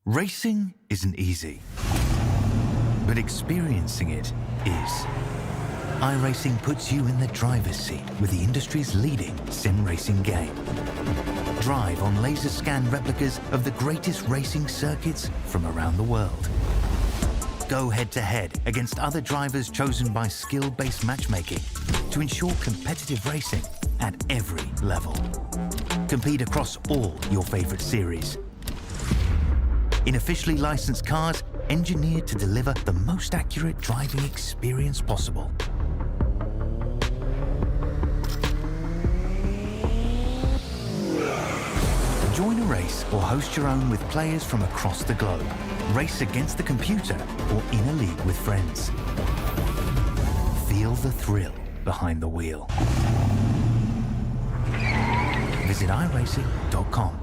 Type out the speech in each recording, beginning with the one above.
Racing isn't easy, but experiencing it is. iRacing puts you in the driver's seat with the industry's leading sim racing game. Drive on laser scan replicas of the greatest racing circuits from around the world. Go head-to-head against other drivers chosen by skill-based matchmaking to ensure competitive racing at every level. Compete across all your favorite series. In officially licensed cars, engineered to deliver the most accurate driving experience possible. Join a race or host your own with players from across the globe. Race against the computer or in a league with friends. Feel the thrill behind the wheel. Visit iRacing.com.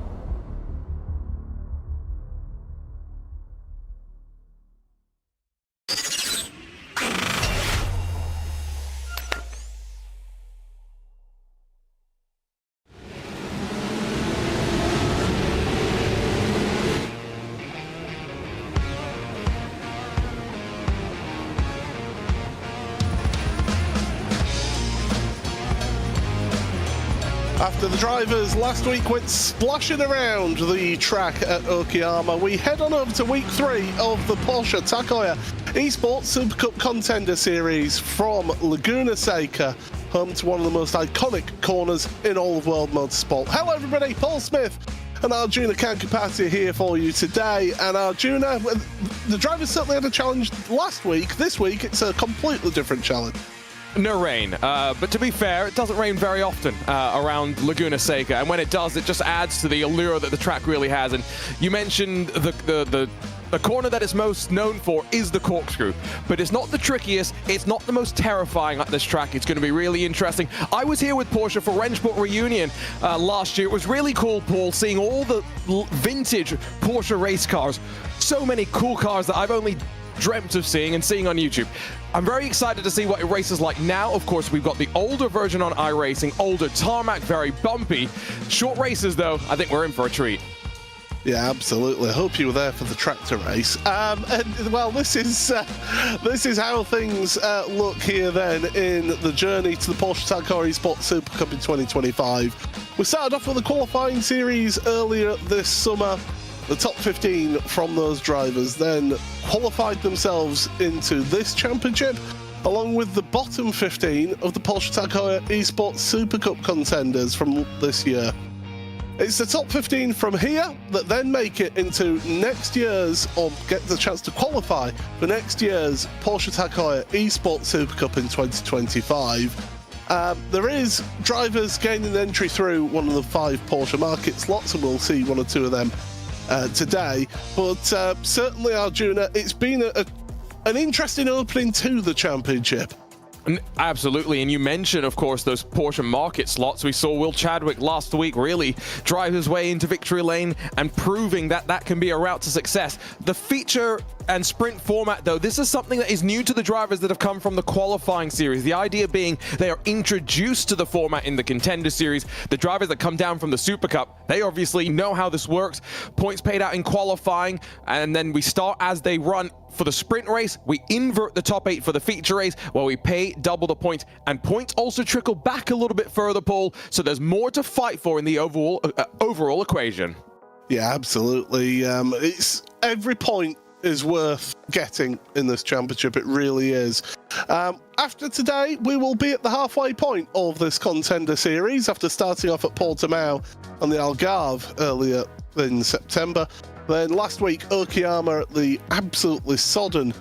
After the drivers last week went splashing around the track at Okayama, we head on over to week 3 of the Porsche Heuer Esports Supercup Contender Series from Laguna, Seca, home to one of the most iconic corners in all of world motorsport. Hello everybody, Paul Smith and Arjuna Kankapati here for you today. And Arjuna, the drivers certainly had a challenge last week. This week it's a completely different challenge. No rain, but to be fair, it doesn't rain very often around Laguna Seca, and when it does, it just adds to the allure that the track really has. And you mentioned the corner that it's most known for is the corkscrew, but it's not the trickiest, it's not the most terrifying at this track. It's going to be really interesting. I was here with Porsche for Rennsport Reunion last year. It was really cool, Paul, seeing all the vintage Porsche race cars. So many cool cars that I've only dreamt of seeing and seeing on YouTube. I'm very excited to see what it races like now. Of course, we've got the older version on iRacing, older tarmac, very bumpy. Short races, though, I think we're in for a treat. Yeah, absolutely. I hope you were there for the tractor race. Well, this is how things look here then in the journey to the Porsche Heuer Esports Supercup in 2025. We started off with the qualifying series earlier this summer. The top 15 from those drivers then qualified themselves into this championship, along with the bottom 15 of the Porsche Heuer Esports Supercup contenders from this year. It's the top 15 from here that then make it into next year's, or get the chance to qualify for next year's Porsche Heuer Esports Supercup in 2025. There is drivers gaining entry through one of the 5 Porsche market slots, and we'll see one or two of them today, but certainly, Arjuna, it's been an interesting opening to the championship. Absolutely, and you mentioned, of course, those Porsche market slots. We saw Will Chadwick last week really drive his way into victory lane and proving that that can be a route to success. The feature and sprint format, though, this is something that is new to the drivers that have come from the qualifying series. The idea being they are introduced to the format in the Contender Series. The drivers that come down from the Super Cup, they obviously know how this works. Points paid out in qualifying, and then we start as they run. For the sprint race, we invert the top 8 for the feature race, where we pay double the points, and points also trickle back a little bit further, Paul, so there's more to fight for in the overall equation. Yeah, absolutely. It's every point is worth getting in this championship. It really is. After today, we will be at the halfway point of this Contender Series after starting off at Portimao on the Algarve earlier in September. Then last week, Okayama at the absolutely sodden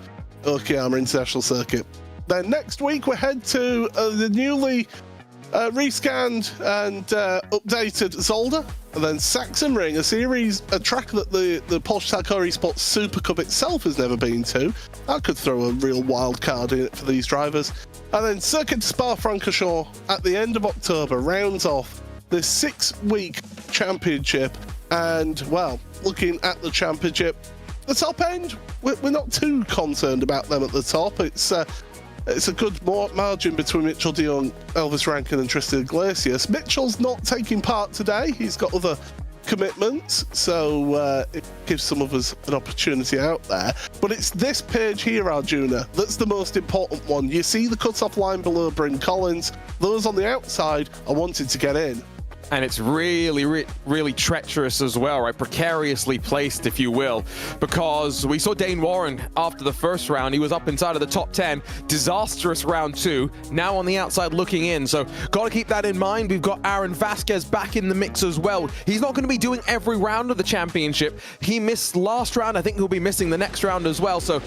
Okayama International Circuit. Then next week, we head to the newly rescanned and updated Zolder, and then Sachsenring, a track that the Porsche Heuer Esports Super Cup itself has never been to. That could throw a real wild card in it for these drivers. And then Circuit Spa-Francorchamps at the end of October rounds off this 6-week championship. And, well, looking at the championship, the top end, we're not too concerned about them at the top. It's a good margin between Mitchell de Jong, Elvis Rankin and Tristan Iglesias. Mitchell's not taking part today. He's got other commitments, so it gives some of us an opportunity out there. But it's this page here, Arjuna, that's the most important one. You see the cut-off line below Bryn Collins. Those on the outside are wanting to get in. And it's really, really treacherous as well, right? Precariously placed, if you will, because we saw Dane Warren after the first round. He was up inside of the top 10. Disastrous round 2. Now on the outside looking in. So got to keep that in mind. We've got Aaron Vasquez back in the mix as well. He's not going to be doing every round of the championship. He missed last round. I think he'll be missing the next round as well. So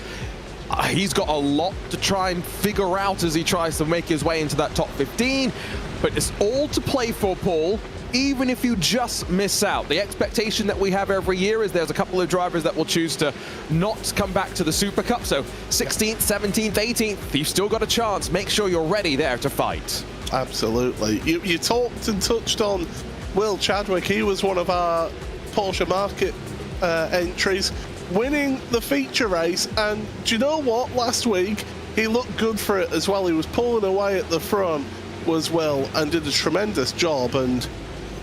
he's got a lot to try and figure out as he tries to make his way into that top 15. But it's all to play for, Paul. Even if you just miss out. The expectation that we have every year is there's a couple of drivers that will choose to not come back to the Super Cup. So 16th, 17th, 18th, you've still got a chance. Make sure you're ready there to fight. Absolutely. You talked and touched on Will Chadwick. He was one of our Porsche market entries, winning the feature race. And do you know what? Last week, he looked good for it as well. He was pulling away at the front as well and did a tremendous job. And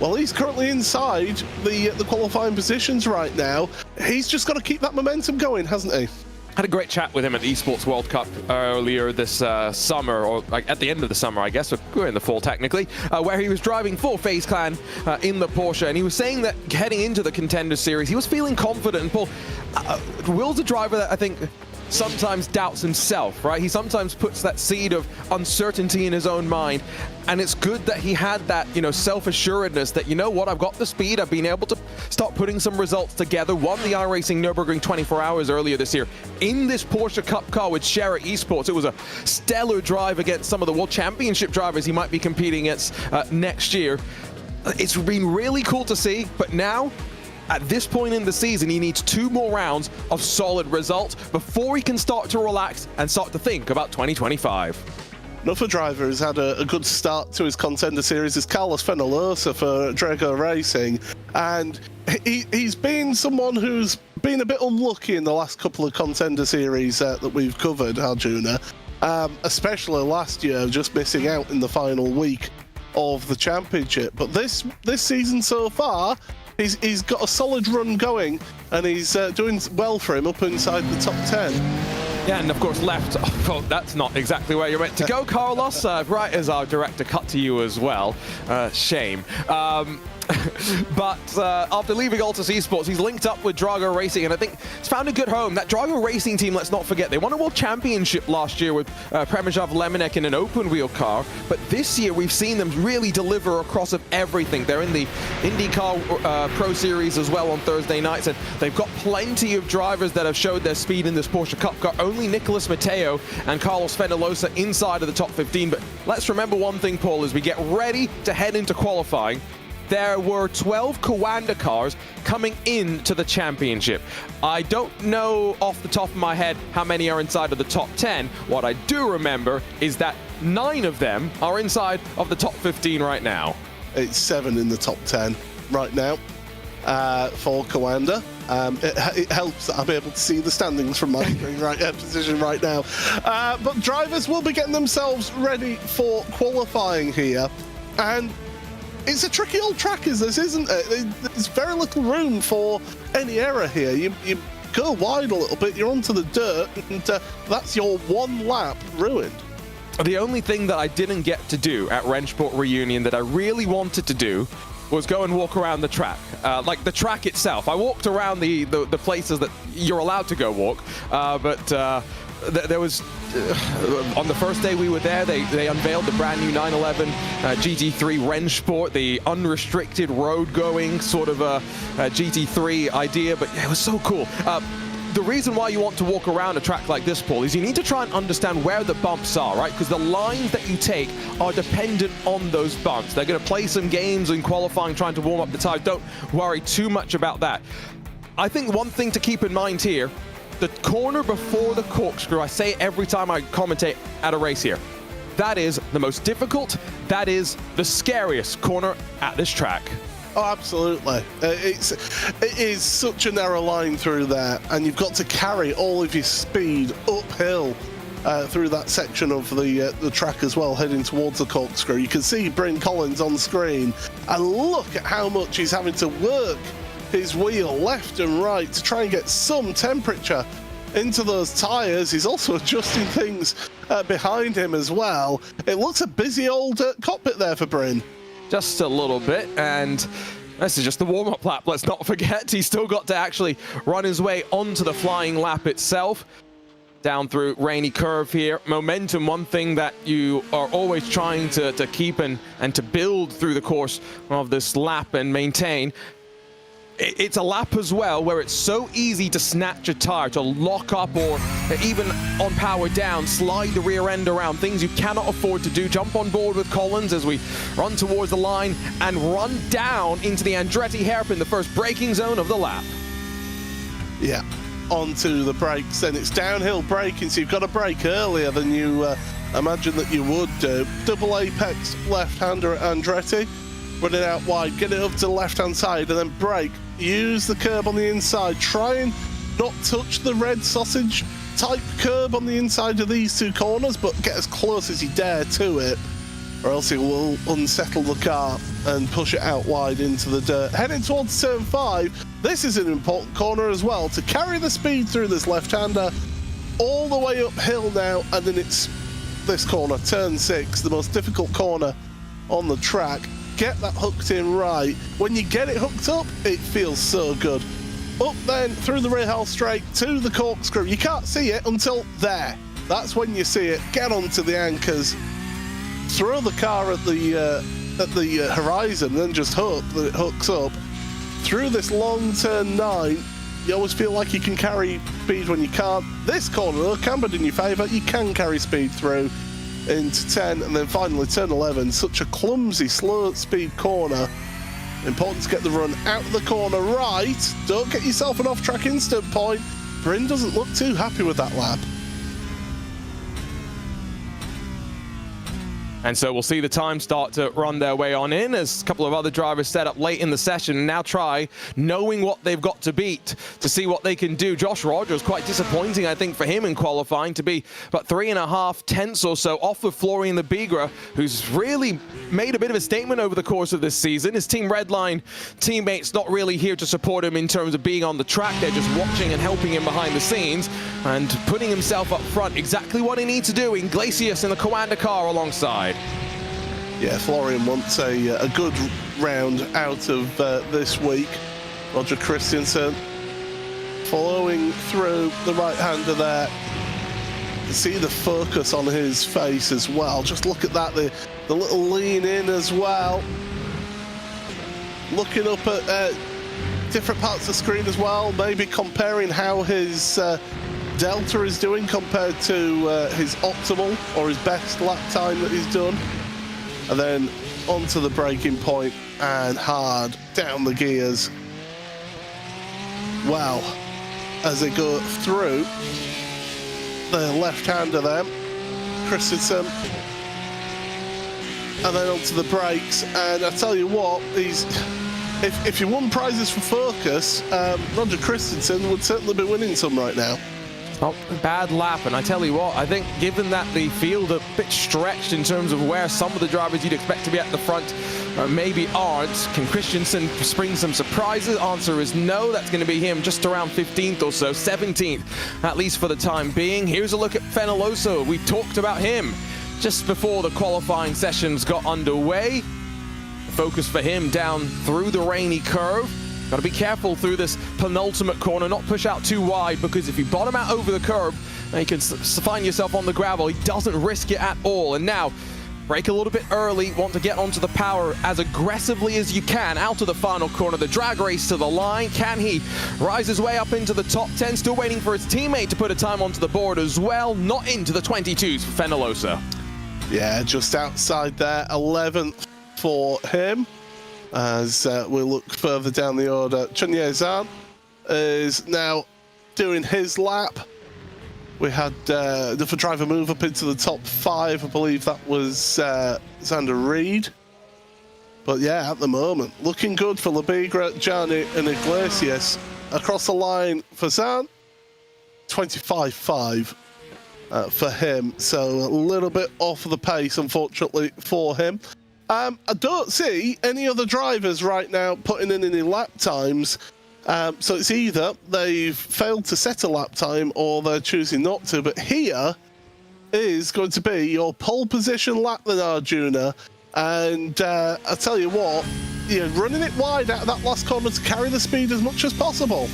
well, he's currently inside the qualifying positions right now. He's just got to keep that momentum going, hasn't he? Had a great chat with him at the Esports World Cup earlier this summer, or like at the end of the summer, I guess. We're in the fall technically, where he was driving for FaZe Clan in the Porsche, and he was saying that heading into the Contender Series, he was feeling confident. And Paul, Will's a driver that I think sometimes doubts himself, right? He sometimes puts that seed of uncertainty in his own mind, and it's good that he had that, you know, self-assuredness that, you know what, I've got the speed, I've been able to start putting some results together. Won the iRacing Nürburgring 24 Hours earlier this year in this Porsche Cup car with Heuer Esports. It was a stellar drive against some of the World Championship drivers he might be competing against next year. It's been really cool to see, but now, at this point in the season, he needs 2 more rounds of solid results before he can start to relax and start to think about 2025. Another driver has had a good start to his Contender Series is Carlos Fenolosa for Drago Racing, and he's been someone who's been a bit unlucky in the last couple of Contender Series that we've covered, Arjuna, especially last year, just missing out in the final week of the championship. But this season so far, he's got a solid run going, and he's doing well for him up inside the top 10. Yeah, and of course left. Oh, that's not exactly where you're meant to go, Carlos. Right as our director cut to you as well. Shame. But after leaving Altus Esports, he's linked up with Drago Racing, and I think he's found a good home. That Drago Racing team, let's not forget, they won a World Championship last year with Przemysław Lemonek in an open-wheel car, but this year we've seen them really deliver across of everything. They're in the IndyCar Pro Series as well on Thursday nights, and they've got plenty of drivers that have showed their speed in this Porsche Cup car. Only Nicolas Mateo and Carlos Fenolosa inside of the top 15, but let's remember one thing, Paul, as we get ready to head into qualifying. There were 12 Coanda cars coming into the championship. I don't know off the top of my head how many are inside of the top 10. What I do remember is that 9 of them are inside of the top 15 right now. It's 7 in the top 10 right now for Coanda. It helps that I'm able to see the standings from my position right now. But drivers will be getting themselves ready for qualifying here. And it's a tricky old track, is this, isn't it? There's very little room for any error here. You go wide a little bit, you're onto the dirt, and that's your 1 lap ruined. The only thing that I didn't get to do at Wrenchport Reunion that I really wanted to do was go and walk around the track, like the track itself. I walked around the places that you're allowed to go walk, but there was, on the first day we were there, they unveiled the brand new 911 GT3 Rennsport, the unrestricted road-going sort of GT3 idea, but it was so cool. The reason why you want to walk around a track like this, Paul, is you need to try and understand where the bumps are, right? Because the lines that you take are dependent on those bumps. They're going to play some games in qualifying, trying to warm up the tires. Don't worry too much about that. I think one thing to keep in mind here, the corner before the corkscrew, I say every time I commentate at a race here, that is the most difficult, that is the scariest corner at this track. Oh, absolutely. It is such a narrow line through there, and you've got to carry all of your speed uphill through that section of the track as well, heading towards the corkscrew. You can see Bryn Collins on screen, And look at how much he's having to work his wheel left and right to try and get some temperature into those tyres. He's also adjusting things behind him as well. It looks a busy old cockpit there for Bryn. Just a little bit, and this is just the warm-up lap. Let's not forget, he's still got to actually run his way onto the flying lap itself. Down through rainy curve here. Momentum, one thing that you are always trying to keep and to build through the course of this lap and maintain. It's a lap as well where it's so easy to snatch a tire, to lock up, or even on power down, slide the rear end around, things you cannot afford to do. Jump on board with Collins as we run towards the line and run down into the Andretti hairpin, the first braking zone of the lap. Yeah, onto the brakes, then it's downhill braking, so you've got to brake earlier than you imagine that you would do. Double apex left-hander at Andretti, run it out wide, get it up to the left-hand side, and then brake. Use the curb on the inside. Try and not touch the red sausage type curb on the inside of these two corners, but get as close as you dare to it, or else it will unsettle the car and push it out wide into the dirt. Heading towards turn 5, this is an important corner as well, to carry the speed through this left-hander all the way uphill now, and then it's this corner, turn 6, the most difficult corner on the track. Get that hooked in right. When you get it hooked up, it feels so good. Up then through the rear half straight to the corkscrew. You can't see it until there. That's when you see it. Get onto the anchors. Throw the car at the horizon, then just hope that it hooks up. Through this long turn 9, you always feel like you can carry speed when you can't. This corner, though, cambered in your favour. You can carry speed through into 10, and then finally turn 11. Such a clumsy, slow speed corner. Important to get the run out of the corner right. Don't get yourself an off-track instant point. Bryn doesn't look too happy with that lap. And so we'll see the time start to run their way on in as a couple of other drivers set up late in the session and now try, knowing what they've got to beat, to see what they can do. Josh Rogers, quite disappointing, I think, for him in qualifying, to be about 3.5 tenths or so off of Florian Lebigra, who's really made a bit of a statement over the course of this season. His Team Redline teammates not really here to support him in terms of being on the track. They're just watching and helping him behind the scenes and putting himself up front, exactly what he needs to do. Iglesias in the Coanda car alongside. Yeah, Florian wants a good round out of this week. Roger Christensen following through the right-hander there. You can see the focus on his face as well. Just look at that, the little lean in as well. Looking up at different parts of the screen as well, maybe comparing how his Delta is doing compared to his optimal or his best lap time that he's done. And then onto the braking point and hard down the gears. Wow, as they go through the left-hander there, Christensen, and then onto the brakes. And I tell you what, if you won prizes for focus, Roger Christensen would certainly be winning some right now. Not a bad lap, and I tell you what, I think given that the field a bit stretched in terms of where some of the drivers you'd expect to be at the front maybe aren't, can Christensen spring some surprises? Answer is no. That's going to be him just around 15th or so, 17th at least for the time being. Here's a look at Feneloso. We talked about him just before the qualifying sessions got underway. The focus for him down through the rainy curve. Got to be careful through this penultimate corner, not push out too wide, because if you bottom out over the curb, you can find yourself on the gravel. He doesn't risk it at all. And now, brake a little bit early, want to get onto the power as aggressively as you can out of the final corner. The drag race to the line. Can he rise his way up into the top 10? Still waiting for his teammate to put a time onto the board as well. Not into the 22s for Fenelosa. Yeah, just outside there, 11th for him. As we look further down the order, Chunye Zhang is now doing his lap. We had the driver move up into the top 5. I believe that was Xander Reed. But yeah, at the moment, looking good for Lebigra, Gianni and Iglesias. Across the line for Zhang, 25.5 for him. So a little bit off the pace, unfortunately, for him. I don't see any other drivers right now putting in any lap times. So it's either they've failed to set a lap time or they're choosing not to. But here is going to be your pole position lap then, Arjuna. And I tell you what, you're running it wide out of that last corner to carry the speed as much as possible.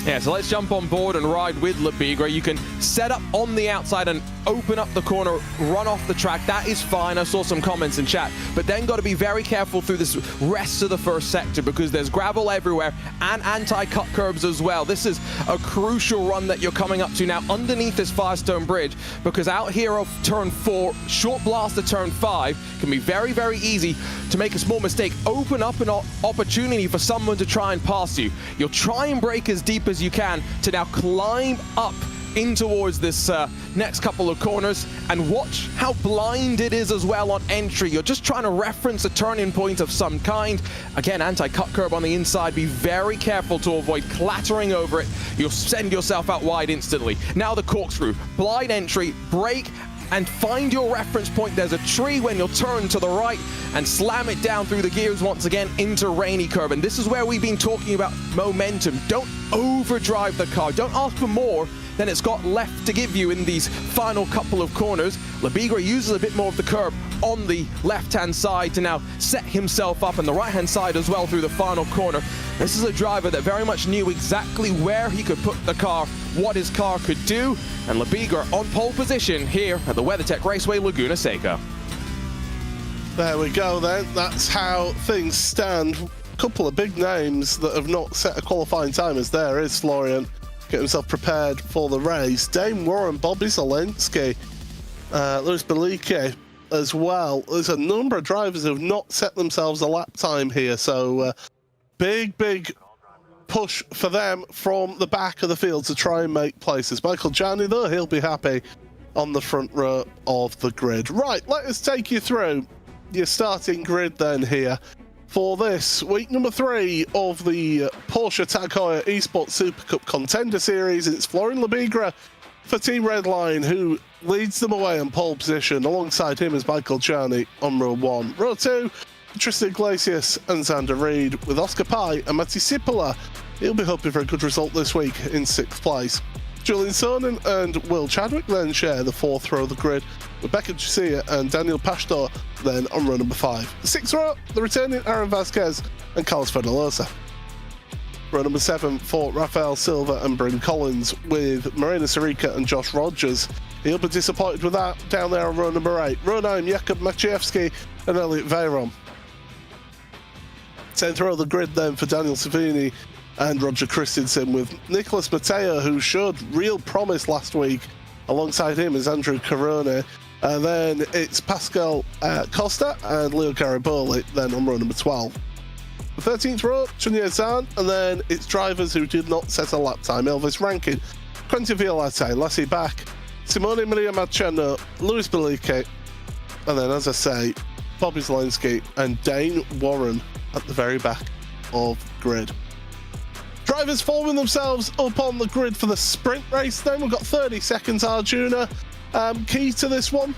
Yeah, so let's jump on board and ride with Labigra. You can set up on the outside and open up the corner, run off the track. That is fine. I saw some comments in chat. But then got to be very careful through this rest of the first sector because there's gravel everywhere and anti-cut curbs as well. This is a crucial run that you're coming up to now underneath this Firestone Bridge, because out here of turn 4, short blast to turn 5 can be very, very easy to make a small mistake, open up an opportunity for someone to try and pass you. You'll try and brake as deep as you can to now climb up in towards this next couple of corners, and watch how blind it is as well on entry. You're just trying to reference a turning point of some kind. Again, anti-cut curb on the inside. Be very careful to avoid clattering over it. You'll send yourself out wide instantly. Now the corkscrew, blind entry, brake, and find your reference point. There's a tree when you'll turn to the right and slam it down through the gears once again into rainy curb. And this is where we've been talking about momentum. Don't overdrive the car. Don't ask for more than it's got left to give you in these final couple of corners. Labigra uses a bit more of the curb on the left-hand side to now set himself up, and the right-hand side as well through the final corner. This is a driver that very much knew exactly where he could put the car, what his car could do, and Labigra on pole position here at the WeatherTech Raceway Laguna Seca. There we go then, that's how things stand. A couple of big names that have not set a qualifying time, as there is Florian, get himself prepared for the race. Dame Warren, Bobby Zelensky, Lewis Belike as well. There's a number of drivers who have not set themselves a lap time here, so big push for them from the back of the field to try and make places. Michael Jani, though, he'll be happy on the front row of the grid. Right, let us take you through your starting grid then here for this week number 3 of the Porsche Heuer Esports Supercup Contender Series. It's Florian Labigra for Team Redline, who leads them away on pole position. Alongside him is Michael Jani on row 1. Row 2, Tristan Iglesias and Xander Reed, with Oscar Pai and Matti Sipola. He'll be hoping for a good result this week in 6th place. Julian Sonnen and Will Chadwick then share the 4th row of the grid, with Becca Garcia and Daniel Pastor then on row number 5. The 6th row, the returning Aaron Vasquez and Carlos Fedalosa. Row number 7 for Rafael Silva and Bryn Collins, with Marina Sirica and Josh Rogers. He'll be disappointed with that down there on row number 8. Row 9, Jakub Maciejewski and Elliot Veyron. 10th row of the grid then for Daniel Savini and Roger Christensen, with Nicholas Mateo, who showed real promise last week. Alongside him is Andrew Carone. And then it's Pascal Costa and Leo Gariboli then on row number 12. The 13th row, Chunya Zan, and then it's drivers who did not set a lap time. Elvis Rankin, Quentin Violate, Lassie Back, Simone Maria Marciano, Luis Belike, and then, as I say, Bobby Zelensky and Dane Warren at the very back of grid. Drivers forming themselves up on the grid for the sprint race then. We've got 30 seconds, Arjuna. Key to this one?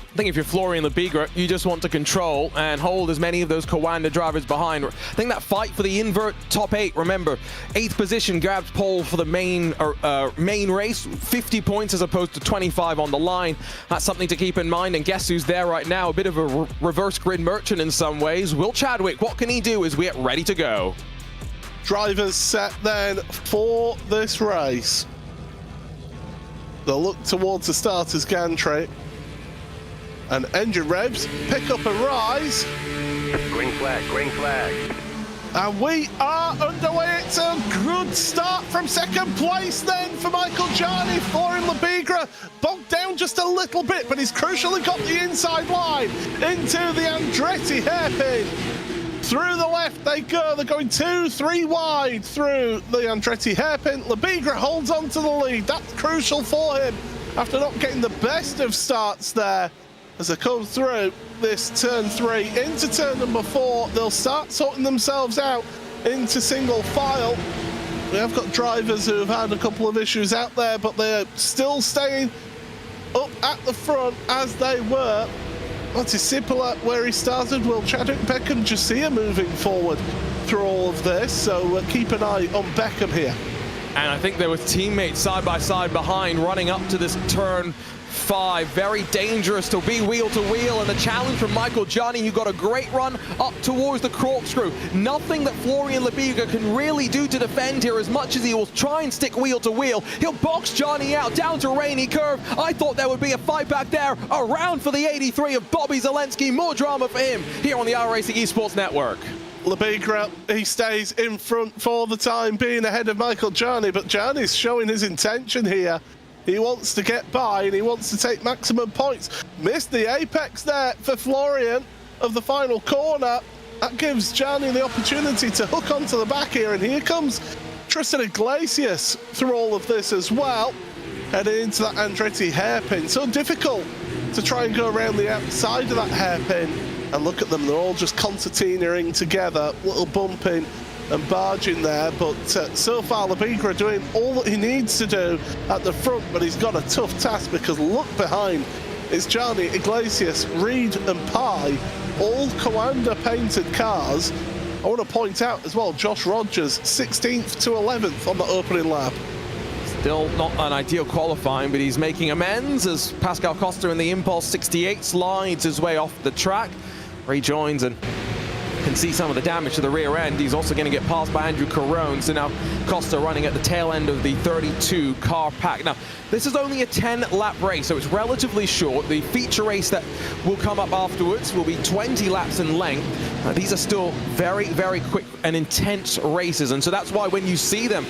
I think if you're Florian Labigra, you just want to control and hold as many of those Coanda drivers behind. I think that fight for the invert top 8, remember, 8th position grabs pole for the main race, 50 points as opposed to 25 on the line. That's something to keep in mind, and guess who's there right now? A bit of a reverse grid merchant in some ways. Will Chadwick, what can he do as we get ready to go? Drivers set then for this race. They'll look towards the starter's gantry. And engine revs pick up and rise. Green flag, green flag. And we are underway. It's a good start from 2nd place then for Michael Jani. Florian Labigra bogged down just a little bit, but he's crucially got the inside line into the Andretti hairpin. Through the left they go. They're going 2-3 wide through the Andretti hairpin. Labigra holds on to the lead. That's crucial for him after not getting the best of starts there. As they come through this turn 3 into turn number 4, they'll start sorting themselves out into single file. We have got drivers who have had a couple of issues out there, but they're still staying up at the front as they were. Multi-Cipolla, where he started, will Chadwick Beckham just see him moving forward through all of this, so keep an eye on Beckham here. And I think there was teammates side by side behind running up to this turn 5. Very dangerous to be wheel to wheel, and the challenge from Michael Gianni, who got a great run up towards the corkscrew. Nothing that Florian Lebiga can really do to defend here, as much as he will try and stick wheel to wheel. He'll box Gianni out down to Rainy Curve. I thought there would be a fight back there. Around for the 83 of Bobby Zelensky. More drama for him here on the iRacing Esports Network. Lebigra, he stays in front for the time being, ahead of Michael Gianni, but Gianni's showing his intention here. He wants to get by and he wants to take maximum points. Missed the apex there for Florian of the final corner. That gives Gianni the opportunity to hook onto the back here, and here comes Tristan Iglesias through all of this as well, heading into that Andretti hairpin. So difficult to try and go around the outside of that hairpin. And look at them, they're all just concertinaing together, little bumping and barging there, but so far Lebigra doing all that he needs to do at the front, but he's got a tough task, because look behind, it's Gianni, Iglesias, Reed and Pye, all Coanda painted cars. I want to point out as well, Josh Rogers 16th to 11th on the opening lap. Still not an ideal qualifying, but he's making amends as Pascal Costa in the Impulse 68 slides his way off the track, rejoins and can see some of the damage to the rear end. He's also going to get passed by Andrew Carone. So now Costa running at the tail end of the 32 car pack. Now, this is only a 10-lap race, so it's relatively short. The feature race that will come up afterwards will be 20 laps in length. These are still very, very quick and intense races, and so that's why when you see them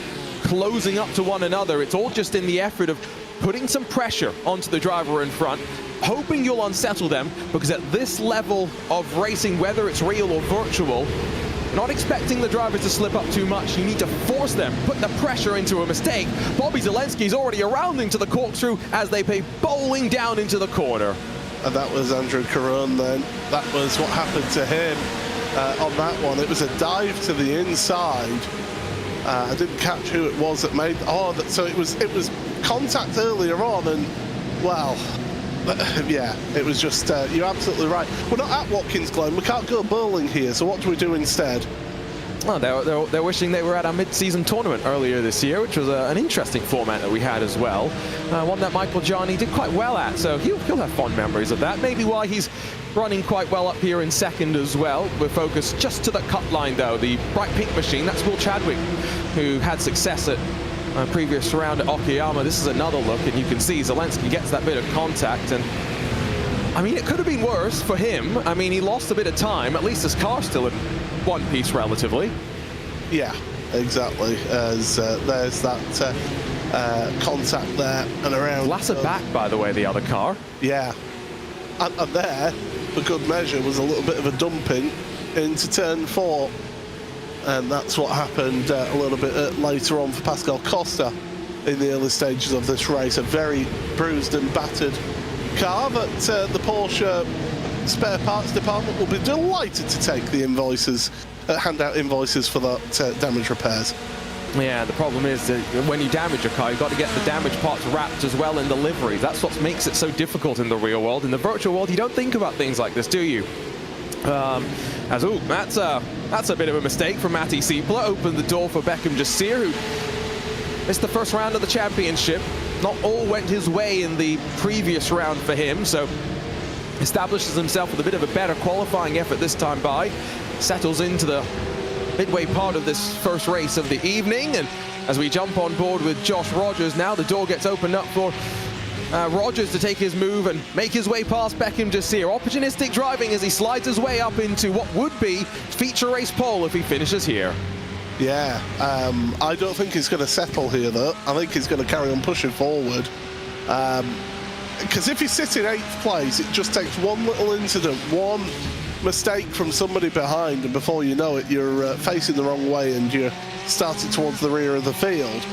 closing up to one another, it's all just in the effort of putting some pressure onto the driver in front, hoping you'll unsettle them, because at this level of racing, whether it's real or virtual, not expecting the driver to slip up too much. You need to force them, put the pressure into a mistake. Bobby Zelensky's already rounding to the corkscrew as they pay bowling down into the corner. And that was Andrew Carone then. That was what happened to him on that one. It was a dive to the inside. I didn't catch who it was that made. So it was contact earlier on, and well, yeah, it was just. You're absolutely right. We're not at Watkins Glen. We can't go bowling here. So what do we do instead? Well, they're wishing they were at our mid-season tournament earlier this year, which was an interesting format that we had as well. One that Michael Gianni did quite well at, so he'll have fond memories of that. Maybe why he's running quite well up here in second as well. We're focused just to the cut line, though. The bright pink machine, that's Will Chadwick, who had success at a previous round at Okayama. This is another look, and you can see Zelensky gets that bit of contact, and I mean, it could have been worse for him. I mean, he lost a bit of time. At least his car's still in one piece relatively. Yeah, exactly. As there's that contact there and around. Lasser back, by the way, the other car. Yeah, and there, for good measure, was a little bit of a dumping into turn 4. And that's what happened a little bit later on for Pascal Costa in the early stages of this race. A very bruised and battered car, but the Porsche spare parts department will be delighted to take the invoices, hand out invoices for that damage repairs. Yeah, the problem is that when you damage a car, you've got to get the damaged parts wrapped as well in the livery. That's what makes it so difficult in the real world. In the virtual world, you don't think about things like this, do you? That's a bit of a mistake from Matti Siepler. Opened the door for Beckham Jasir, who missed the first round of the championship. Not all went his way in the previous round for him, so establishes himself with a bit of a better qualifying effort this time by. Settles into the midway part of this first race of the evening, and as we jump on board with Josh Rogers, now the door gets opened up for Rogers to take his move and make his way past Beckham Jasir. Opportunistic driving as he slides his way up into what would be feature race pole if he finishes here. Yeah, I don't think he's going to settle here, though. I think he's going to carry on pushing forward. Because if you sit in 8th place, it just takes one little incident, one mistake from somebody behind, and before you know it, you're facing the wrong way and you're starting towards the rear of the field.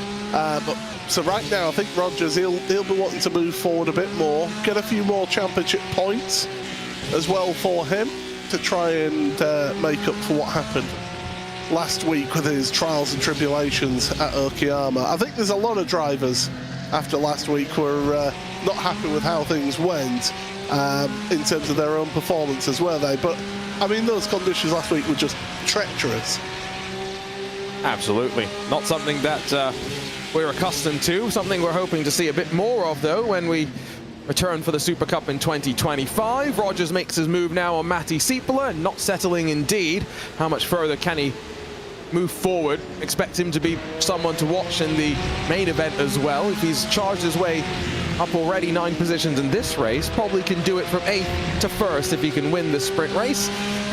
So right now, I think Rogers, he'll be wanting to move forward a bit more, get a few more championship points as well for him to try and make up for what happened last week with his trials and tribulations at Okayama. I think there's a lot of drivers after last week were not happy with how things went, in terms of their own performances, were they? But I mean, those conditions last week were just treacherous. Absolutely. Not something that we're accustomed to, something we're hoping to see a bit more of, though, when we return for the Super Cup in 2025. Rogers makes his move now on Matti Sieppula, not settling indeed. How much further can he move forward? Expect him to be someone to watch in the main event as well. If he's charged his way up already 9 positions in this race, probably can do it from 8th to 1st if he can win the sprint race.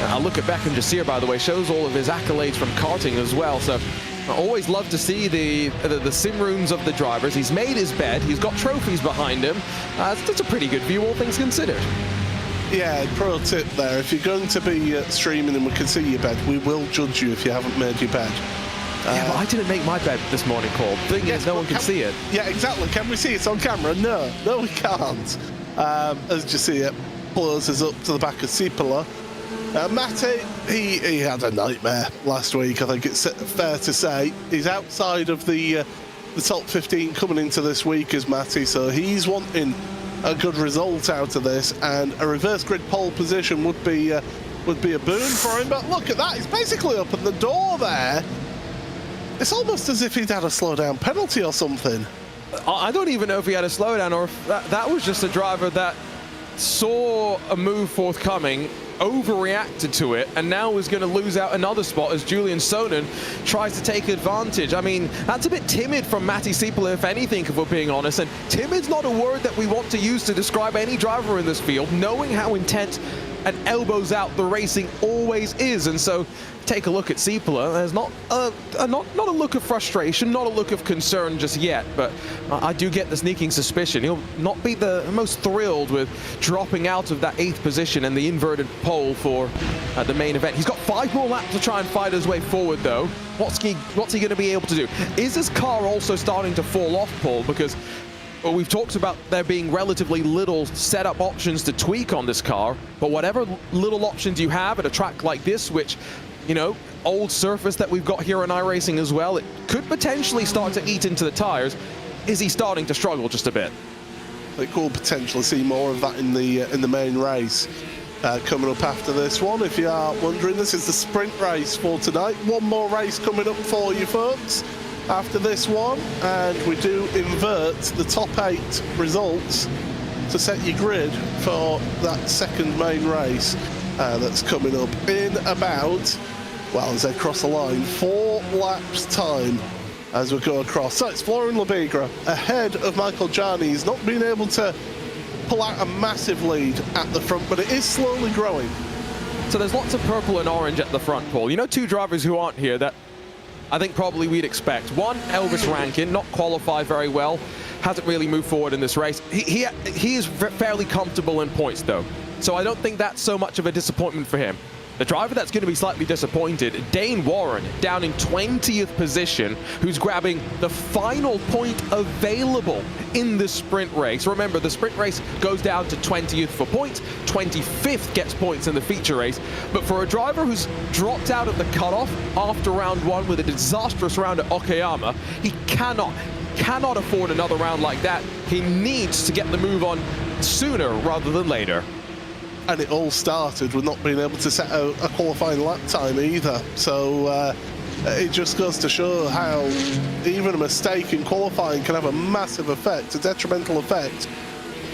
A look at Beckham Jasir, by the way, shows all of his accolades from karting as well. So I always love to see the sim rooms of the drivers. He's made his bed. He's got trophies behind him. That's a pretty good view, all things considered. Yeah, pro tip there. If you're going to be streaming and we can see your bed, we will judge you if you haven't made your bed. Yeah, but I didn't make my bed this morning, Paul. The thing is, no one can see it. Yeah, exactly. Can we see it on camera? No, we can't. As you see it, closes up to the back of Sieppula. Matti, he had a nightmare last week, I think it's fair to say. He's outside of the top 15 coming into this week as Matti, so he's wanting a good result out of this, and a reverse grid pole position would be a boon for him. But look at that, he's basically up at the door there. It's almost as if he'd had a slowdown penalty or something. I don't even know if he had a slowdown or if that was just a driver that saw a move forthcoming, overreacted to it, and now is going to lose out another spot as Julian Sonnen tries to take advantage. I mean, that's a bit timid from Matti Sieppula, if anything, if we're being honest. And timid's not a word that we want to use to describe any driver in this field, knowing how intense and elbows out the racing always is. And so take a look at Sieppula. There's not a look of frustration, not a look of concern just yet, but I do get the sneaking suspicion he'll not be the most thrilled with dropping out of that 8th position and the inverted pole for the main event. He's got 5 more laps to try and fight his way forward, though. What's he going to be able to do? Is his car also starting to fall off, Paul? Because we've talked about there being relatively little setup options to tweak on this car, but whatever little options you have at a track like this, which, you know, old surface that we've got here in iRacing as well, it could potentially start to eat into the tires. Is he starting to struggle just a bit? I think we'll potentially see more of that in the main race coming up after this one. If you are wondering, this is the sprint race for tonight. One more race coming up for you folks after this one, and we do invert the top 8 results to set your grid for that second main race that's coming up in about, well, as they cross the line, 4 laps time as we go across. So it's Florian Lebigra ahead of Michael Jani. He's not been able to pull out a massive lead at the front, but it is slowly growing. So there's lots of purple and orange at the front, Paul. You know, 2 drivers who aren't here that I think probably we'd expect. One, Elvis Rankin, not qualified very well, hasn't really moved forward in this race. He is fairly comfortable in points, though, so I don't think that's so much of a disappointment for him. The driver that's going to be slightly disappointed, Dane Warren, down in 20th position, who's grabbing the final point available in the sprint race. Remember, the sprint race goes down to 20th for points, 25th gets points in the feature race. But for a driver who's dropped out of the cutoff after round 1 with a disastrous round at Okayama, he cannot afford another round like that. He needs to get the move on sooner rather than later. And it all started with not being able to set a qualifying lap time either. So it just goes to show how even a mistake in qualifying can have a massive effect, a detrimental effect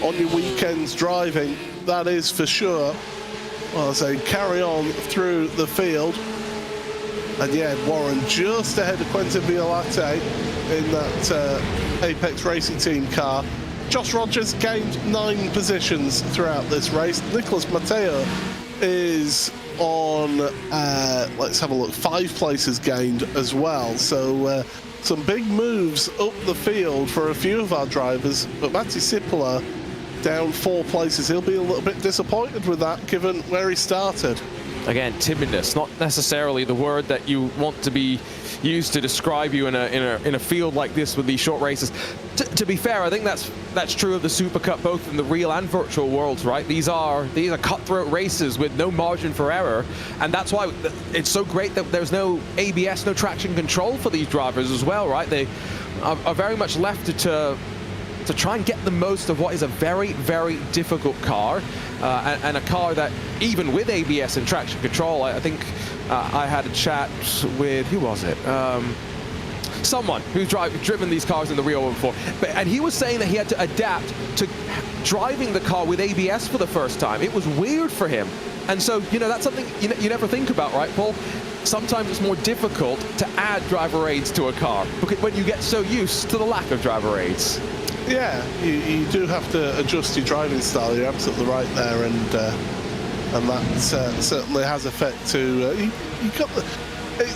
on your weekend's driving. That is for sure. Well, as they carry on through the field. And yeah, Warren just ahead of Quentin Violate in that Apex Racing Team car. Josh Rogers gained 9 positions throughout this race. Nicholas Matteo is on, let's have a look, 5 places gained as well. So some big moves up the field for a few of our drivers, but Matti Sieppula down 4 places. He'll be a little bit disappointed with that, given where he started. Again, timidness, not necessarily the word that you want to be used to describe you in a field like this with these short races. To be fair, I think that's true of the Super Cup, both in the real and virtual worlds, right? These are cutthroat races with no margin for error, and that's why it's so great that there's no ABS, no traction control for these drivers as well, right? They are very much left to to try and get the most of what is a very, very difficult car, and a car that, even with ABS and traction control, I think I had a chat with, who was it? Someone who's driven these cars in the real world before, and he was saying that he had to adapt to driving the car with ABS for the first time. It was weird for him. And so, you know, that's something you never think about, right, Paul? Sometimes it's more difficult to add driver aids to a car because when you get so used to the lack of driver aids. Yeah, you do have to adjust your driving style. You're absolutely right there, and that certainly has effect too. You got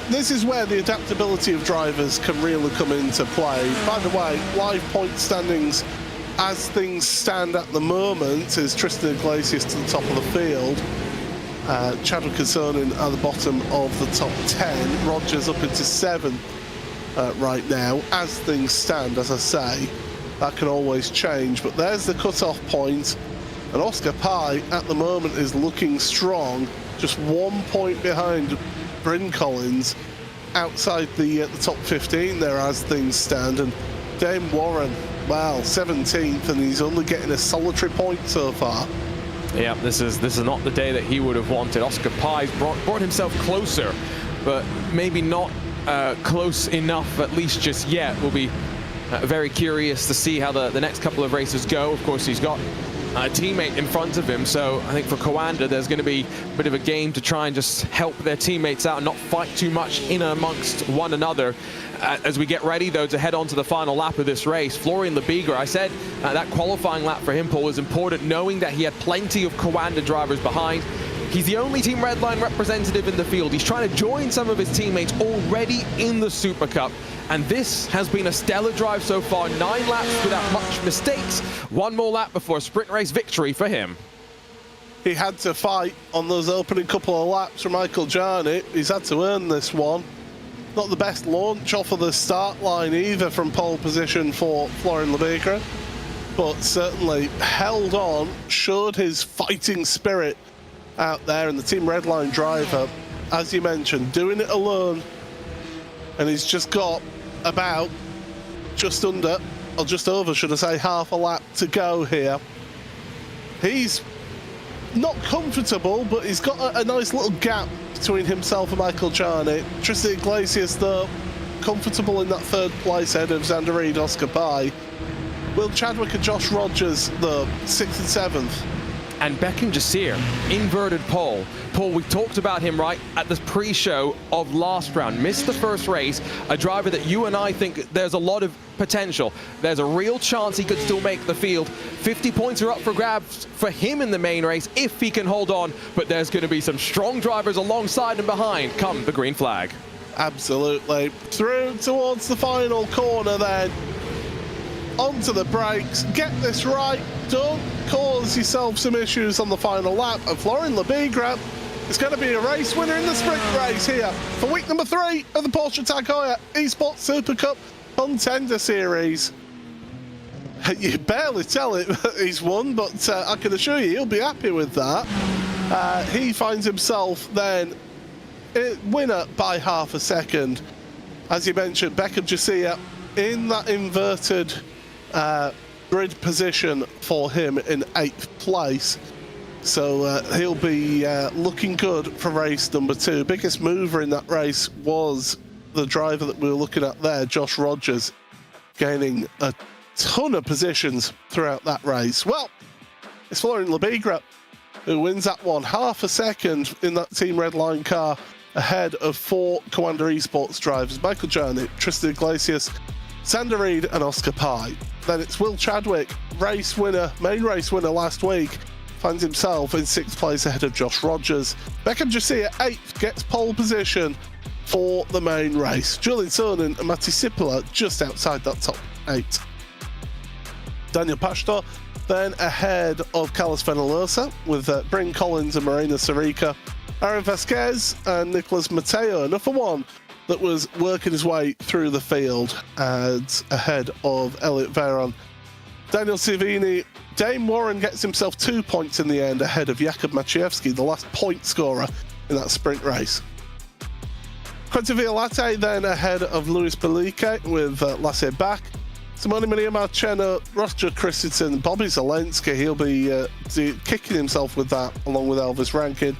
this is where the adaptability of drivers can really come into play. By the way, live point standings as things stand at the moment is Tristan Iglesias to the top of the field. Chadwick Concerning at the bottom of the top 10. Rogers up into 7th right now. As things stand, as I say, that can always change. But there's the cut-off point. And Oscar Pye at the moment is looking strong. Just 1 point behind Bryn Collins outside the top 15 there as things stand. And Dame Warren, well, 17th, and he's only getting a solitary point so far. Yeah, this is not the day that he would have wanted. Oscar Pye's brought himself closer, but maybe not close enough, at least just yet. We'll be very curious to see how the next couple of races go. Of course, he's got a teammate in front of him, so I think for Coanda, there's going to be a bit of a game to try and just help their teammates out and not fight too much in amongst one another. As we get ready, though, to head on to the final lap of this race, Florian Lebiger, I said that qualifying lap for him, Paul, was important, knowing that he had plenty of Coanda drivers behind. He's the only Team Redline representative in the field. He's trying to join some of his teammates already in the Super Cup. And this has been a stellar drive so far. 9 laps without much mistakes. 1 more lap before a sprint race victory for him. He had to fight on those opening couple of laps for Michael Jarnett. He's had to earn this one. Not the best launch off of the start line either from pole position for Florian Lebiger, but certainly held on, showed his fighting spirit out there, and the Team Redline driver, as you mentioned, doing it alone, and he's just got about just under, or just over, should I say, half a lap to go here. He's not comfortable, but he's got a nice little gap between himself and Michael Jarnett. Tristan Iglesias, though, comfortable in that 3rd place ahead of Xander Reed, Oscar Pye. Will Chadwick and Josh Rogers, the 6th and 7th. And Beckham Jasir, inverted pole. Paul, we talked about him, right, at the pre-show of last round. Missed the first race, a driver that you and I think there's a lot of potential. There's a real chance he could still make the field. 50 points are up for grabs for him in the main race if he can hold on, but there's going to be some strong drivers alongside and behind come the green flag. Absolutely. Through towards the final corner then. Onto the brakes, get this right, don't cause yourself some issues on the final lap. And Florian Lebiger is going to be a race winner in the sprint race here for week number 3 of the Porsche Heuer Esports Supercup Contender Series. You barely tell it he's won, but I can assure you he'll be happy with that. He finds himself then winner by half a second. As you mentioned, Beckham Jasir in that inverted grid position for him in 8th place. So he'll be looking good for race number 2. Biggest mover in that race was the driver that we were looking at there, Josh Rogers, gaining a ton of positions throughout that race. Well, it's Florian Lebiger who wins that one. Half a second in that Team Redline car ahead of 4 Contender Esports drivers, Michael Jarnett, Tristan Iglesias, Xander Reed and Oscar Pye. Then it's Will Chadwick, race winner, main race winner last week, finds himself in 6th place ahead of Josh Rogers. Beckham Jasir 8th, gets pole position for the main race. Julian Sonnen and Matti Sipila just outside that top 8. Daniel Pashto then ahead of Carlos Fenalosa with Bryn Collins and Marina Sarica. Aaron Vasquez and Nicolas Mateo, another one that was working his way through the field and ahead of Elliot Veron. Daniel Savini, Dame Warren gets himself 2 points in the end ahead of Jakub Maciejewski, the last point scorer in that sprint race. Quentin Violate then ahead of Luis Belique with Lasse Bach. Simone Maria Marchena, Roger Christensen, Bobby Zelensky, he'll be kicking himself with that, along with Elvis Rankin.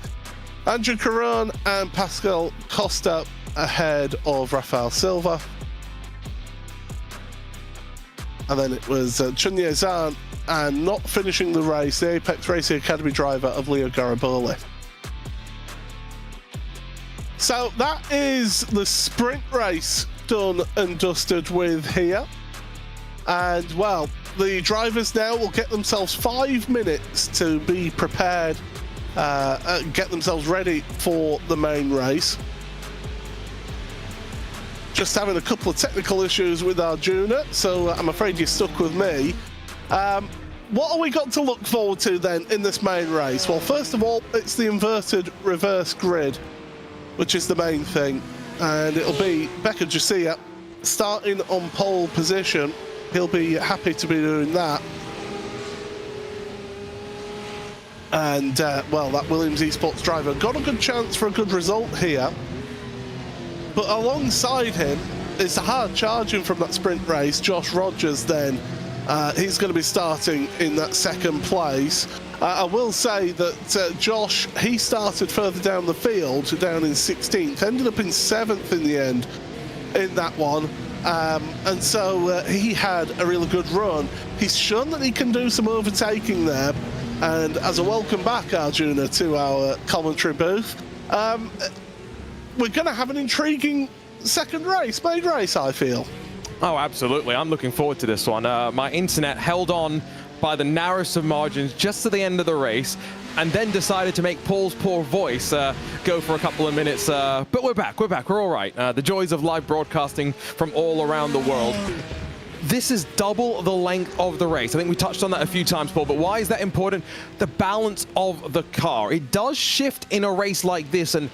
Andrew Caron and Pascal Costa ahead of Rafael Silva. And then it was Chunye Zhang, and not finishing the race, the Apex Racing Academy driver of Leo Gariboli. So that is the sprint race done and dusted with here. And, well, the drivers now will get themselves 5 minutes to be prepared, get themselves ready for the main race. Just having a couple of technical issues with Arjuna, so I'm afraid you're stuck with me. What have we got to look forward to then in this main race? Well, first of all, it's the inverted reverse grid, which is the main thing. And it'll be Becca Jacia starting on pole position. He'll be happy to be doing that. And, well, that Williams Esports driver got a good chance for a good result here. But alongside him, it's a hard charging from that sprint race. Josh Rogers then, he's going to be starting in that second place. I will say that Josh, he started further down the field, down in 16th, ended up in 7th in the end in that one. And so he had a really good run. He's shown that he can do some overtaking there. And as a welcome back, Arjuna, to our commentary booth, we're going to have an intriguing second race, main race, I feel. Oh, absolutely. I'm looking forward to this one. My internet held on by the narrowest of margins just to the end of the race, and then decided to make Paul's poor voice go for a couple of minutes. But we're back, we're all right. The joys of live broadcasting from all around the world. This is double the length of the race. I think we touched on that a few times, Paul, but why is that important? The balance of the car. It does shift in a race like this, and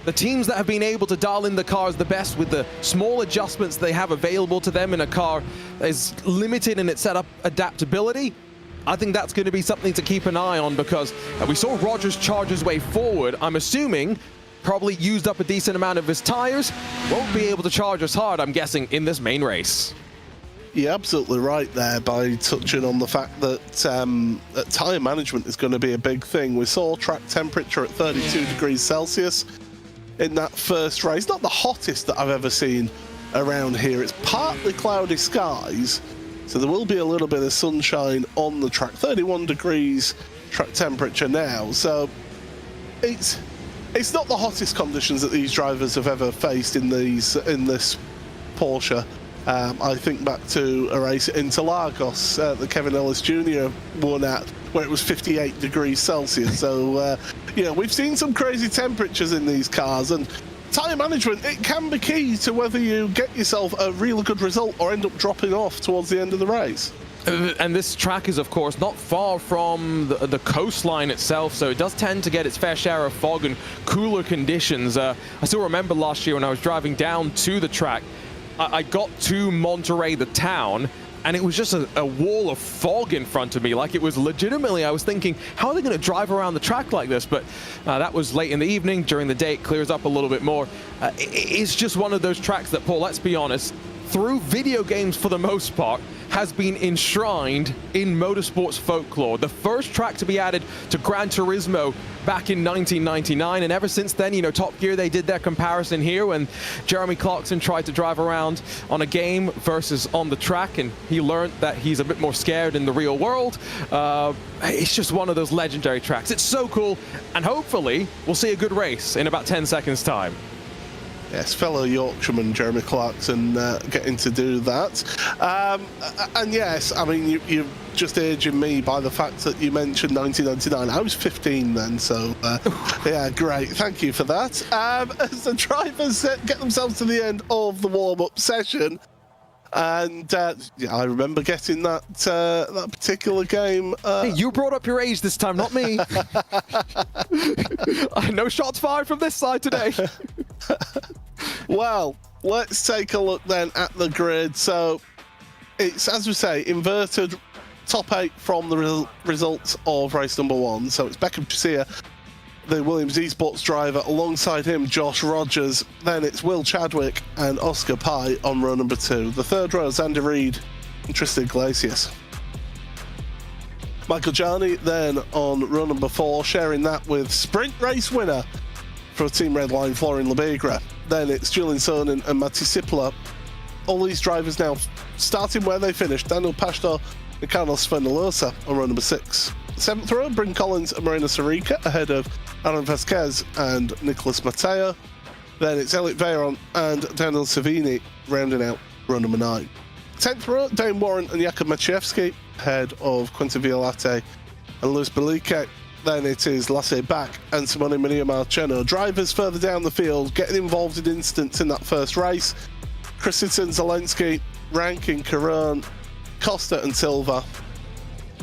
the teams that have been able to dial in the cars the best with the small adjustments they have available to them in a car that is limited in its setup adaptability, I think that's going to be something to keep an eye on, because we saw Rogers charge his way forward. I'm assuming probably used up a decent amount of his tires. Won't be able to charge as hard, I'm guessing, in this main race. You're absolutely right there by touching on the fact that, that tyre management is going to be a big thing. We saw track temperature at 32 degrees Celsius in that first race. Not the hottest that I've ever seen around here. It's partly cloudy skies, so there will be a little bit of sunshine on the track. 31 degrees track temperature now, so it's not the hottest conditions that these drivers have ever faced in this Porsche. I think back to a race in Interlagos that Kevin Ellis Jr. won at, where it was 58 degrees Celsius. So, you know, we've seen some crazy temperatures in these cars, and tyre management, it can be key to whether you get yourself a really good result or end up dropping off towards the end of the race. And this track is, of course, not far from the coastline itself, so it does tend to get its fair share of fog and cooler conditions. I still remember last year when I was driving down to the track, I got to Monterey, the town, and it was just a wall of fog in front of me. Like, it was legitimately, I was thinking, how are they going to drive around the track like this? But that was late in the evening. During the day, it clears up a little bit more. It's just one of those tracks that, Paul, let's be honest, through video games for the most part, has been enshrined in motorsports folklore. The first track to be added to Gran Turismo back in 1999, and ever since then, you know, Top Gear, they did their comparison here when Jeremy Clarkson tried to drive around on a game versus on the track, and he learned that he's a bit more scared in the real world. It's just one of those legendary tracks. It's so cool, and hopefully we'll see a good race in about 10 seconds time. Yes, fellow Yorkshireman Jeremy Clarkson getting to do that. And yes, I mean, you're just aging me by the fact that you mentioned 1999. I was 15 then, so yeah, great. Thank you for that. As the drivers get themselves to the end of the warm-up session, and yeah, I remember getting that that particular game. Hey, you brought up your age this time, not me. No shots fired from this side today. Well, let's take a look then at the grid. So it's, as we say, inverted top 8 from the results of race number 1. So it's Beckham Chasia the Williams Esports driver. Alongside him, Josh Rogers. Then it's Will Chadwick and Oscar Pye on row number 2. The third row is Andy Reid and Tristan Iglesias. Michael Jarney then on row number 4, sharing that with sprint race winner for Team Redline, Florian Lebegra. Then it's Julian Sonnen and Matti Sipler. All these drivers now starting where they finished. Daniel Pashto and Carlos Fernalosa on row number 6. 7th row, Bryn Collins and Marina Sarica ahead of Aaron Vasquez and Nicolas Mateo. Then it's Elliot Veyron and Daniel Savini rounding out row number 9. 10th row, Dane Warren and Jakub Maciejewski ahead of Quentin Violate and Luis Belice. Then it is Lasse Bach and Simone Maria Marcheno. Drivers further down the field getting involved in instants in that first race. Christensen, Zelensky, Rankin, Caron, Costa and Silva.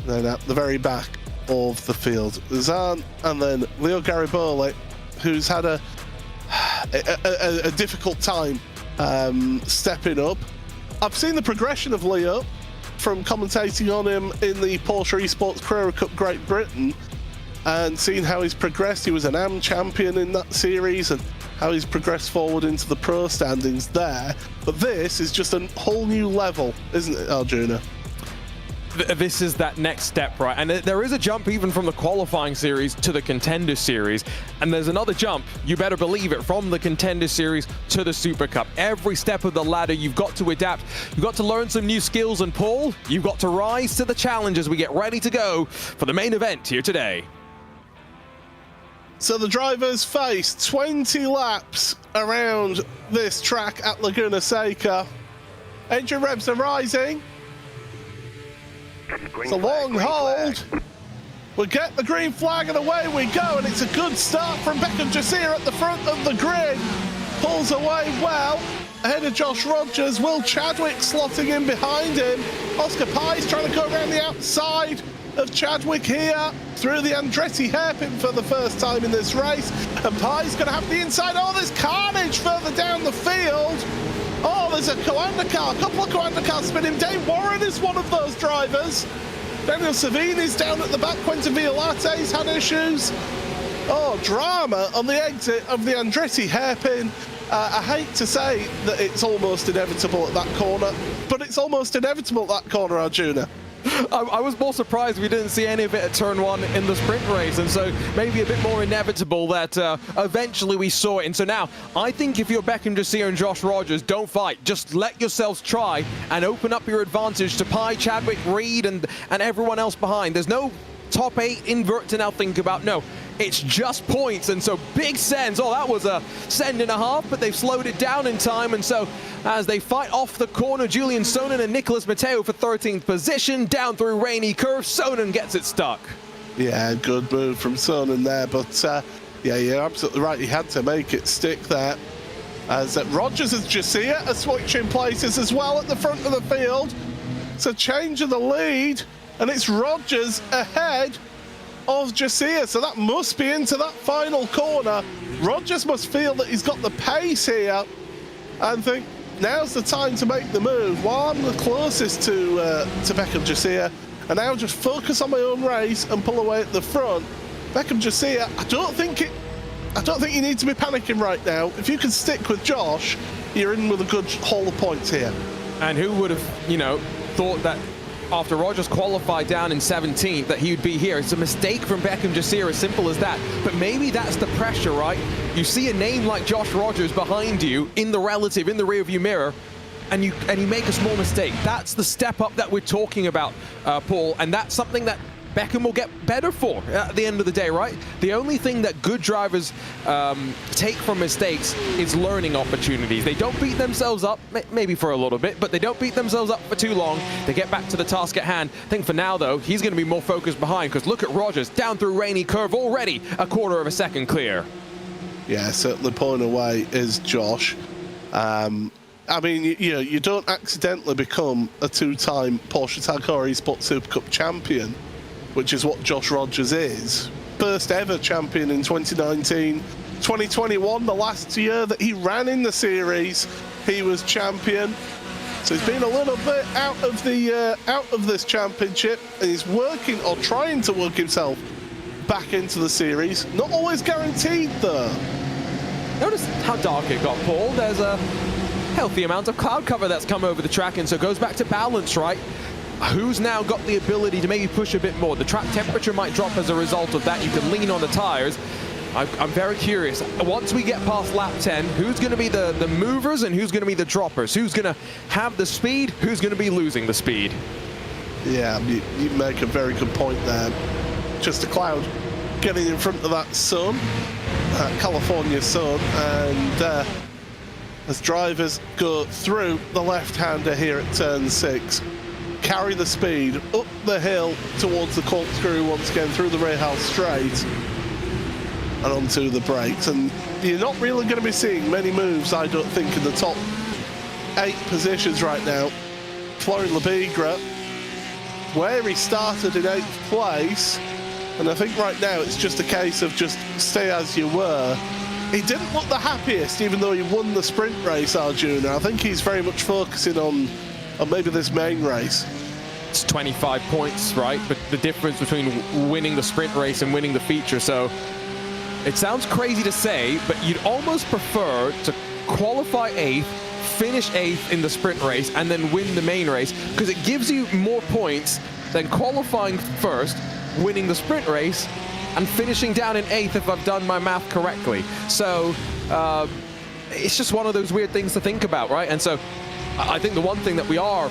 Then at the very back of the field, Zahn and then Leo Gariboli, who's had a difficult time stepping up. I've seen the progression of Leo from commentating on him in the Porsche Esports Carrera Cup Great Britain and seeing how he's progressed. He was an AM champion in that series and how he's progressed forward into the pro standings there. But this is just a whole new level, isn't it, Arjuna? This is that next step, right? And there is a jump even from the qualifying series to the Contender Series. And there's another jump, you better believe it, from the Contender Series to the Super Cup. Every step of the ladder, you've got to adapt. You've got to learn some new skills. And Paul, you've got to rise to the challenge as we get ready to go for the main event here today. So the drivers face 20 laps around this track at Laguna Seca. Engine revs are rising. It's a long hold. We get the green flag and away we go, and it's a good start from Beckham Jasir at the front of the grid. Pulls away well ahead of Josh Rogers. Will Chadwick slotting in behind him. Oscar Pye's trying to go around the outside of Chadwick here through the Andretti hairpin for the first time in this race, and Pye's going to have the inside. Oh, there's carnage further down the field. Oh, there's a Coanda car, a couple of Coanda cars spinning. Dane Warren is one of those drivers. Daniel Savini's down at the back. Quentin Violate's had issues. Oh, drama on the exit of the Andretti hairpin. I hate to say that it's almost inevitable at that corner, but it's almost inevitable at that corner, Arjuna. I was more surprised we didn't see any of it at turn 1 in the sprint race, and so maybe a bit more inevitable that eventually we saw it. And so now, I think if you're Beckham Jasir and Josh Rogers, don't fight. Just let yourselves try and open up your advantage to Pye, Chadwick, Reid, and everyone else behind. There's no top 8 invert to now think about. No, it's just points, and so big sends. Oh, that was a send and a half, but they've slowed it down in time, and so as they fight off the corner, Julian Sonnen and Nicolas Mateo for 13th position, down through rainy curve. Sonnen gets it stuck. Yeah, good move from Sonnen there, but yeah, you're absolutely right. He had to make it stick there. As Rogers and Jasir are switching places as well at the front of the field. It's a change of the lead, and it's Rogers ahead of Jasir, so that must be into that final corner. Rogers must feel that he's got the pace here and think now's the time to make the move. While I'm the closest to Beckham Jasir, and now just focus on my own race and pull away at the front. Beckham Jasir, I don't think you need to be panicking right now. If you can stick with Josh, you're in with a good haul of points here. And who would have, thought that after Rogers qualified down in 17th that he would be here? It's a mistake from Beckham Jasir, as simple as that. But maybe that's the pressure, right? You see a name like Josh Rogers behind you in the rearview mirror, and you make a small mistake. That's the step up that we're talking about, Paul, and that's something that Beckham will get better for at the end of the day, right? The only thing that good drivers take from mistakes is learning opportunities. They don't beat themselves up, maybe for a little bit, but they don't beat themselves up for too long. They get back to the task at hand. I think for now, though, he's going to be more focused behind, because look at Rogers, down through rainy curve already, a quarter of a second clear. Yeah, certainly pulling away is Josh. I mean, you don't accidentally become a 2-time Porsche Esports Supercup champion, which is what Josh Rogers is. First ever champion in 2019. 2021, the last year that he ran in the series, he was champion. So he's been a little bit out of this championship, and he's working or trying to work himself back into the series. Not always guaranteed, though. Notice how dark it got, Paul. There's a healthy amount of cloud cover that's come over the track, and so it goes back to balance, right? Who's now got the ability to maybe push a bit more? The track temperature might drop as a result of that. You can lean on the tires. I'm very curious. Once we get past lap 10, who's going to be the movers and who's going to be the droppers? Who's going to have the speed? Who's going to be losing the speed? Yeah, you make a very good point there. Just a cloud getting in front of that sun, California sun, and as drivers go through the left-hander here at turn 6, carry the speed up the hill towards the corkscrew once again through the Rahal straight and onto the brakes. And you're not really going to be seeing many moves, I don't think, in the top 8 positions right now. Florian Lebigra, where he started in 8th place, and I think right now it's just a case of just stay as you were. He didn't look the happiest, even though he won the sprint race, Arjuna. I think he's very much focusing on maybe this main race. It's 25 points, right? But the difference between winning the sprint race and winning the feature. So it sounds crazy to say, but you'd almost prefer to qualify 8th, finish 8th in the sprint race, and then win the main race, because it gives you more points than qualifying first, winning the sprint race, and finishing down in 8th if I've done my math correctly. So it's just one of those weird things to think about, right? And so I think the one thing that we are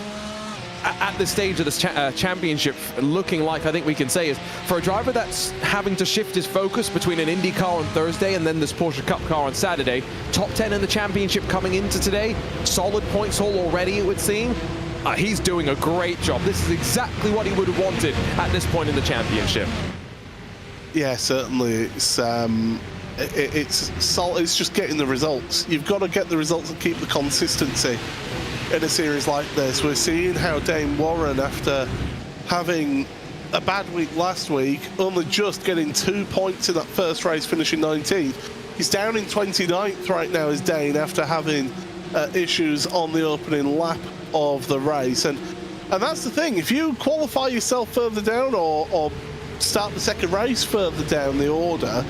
at this stage of this championship looking like, I think we can say, is for a driver that's having to shift his focus between an Indy car on Thursday and then this Porsche Cup car on Saturday, top 10 in the championship coming into today, solid points haul already, it would seem. He's doing a great job. This is exactly what he would have wanted at this point in the championship. Yeah, certainly. It's just getting the results. You've got to get the results and keep the consistency in a series like this. We're seeing how Dane Warren, after having a bad week last week, only just getting 2 points in that first race, finishing 19th. He's down in 29th right now as Dane, after having issues on the opening lap of the race. And that's the thing, if you qualify yourself further down or start the second race further down the order,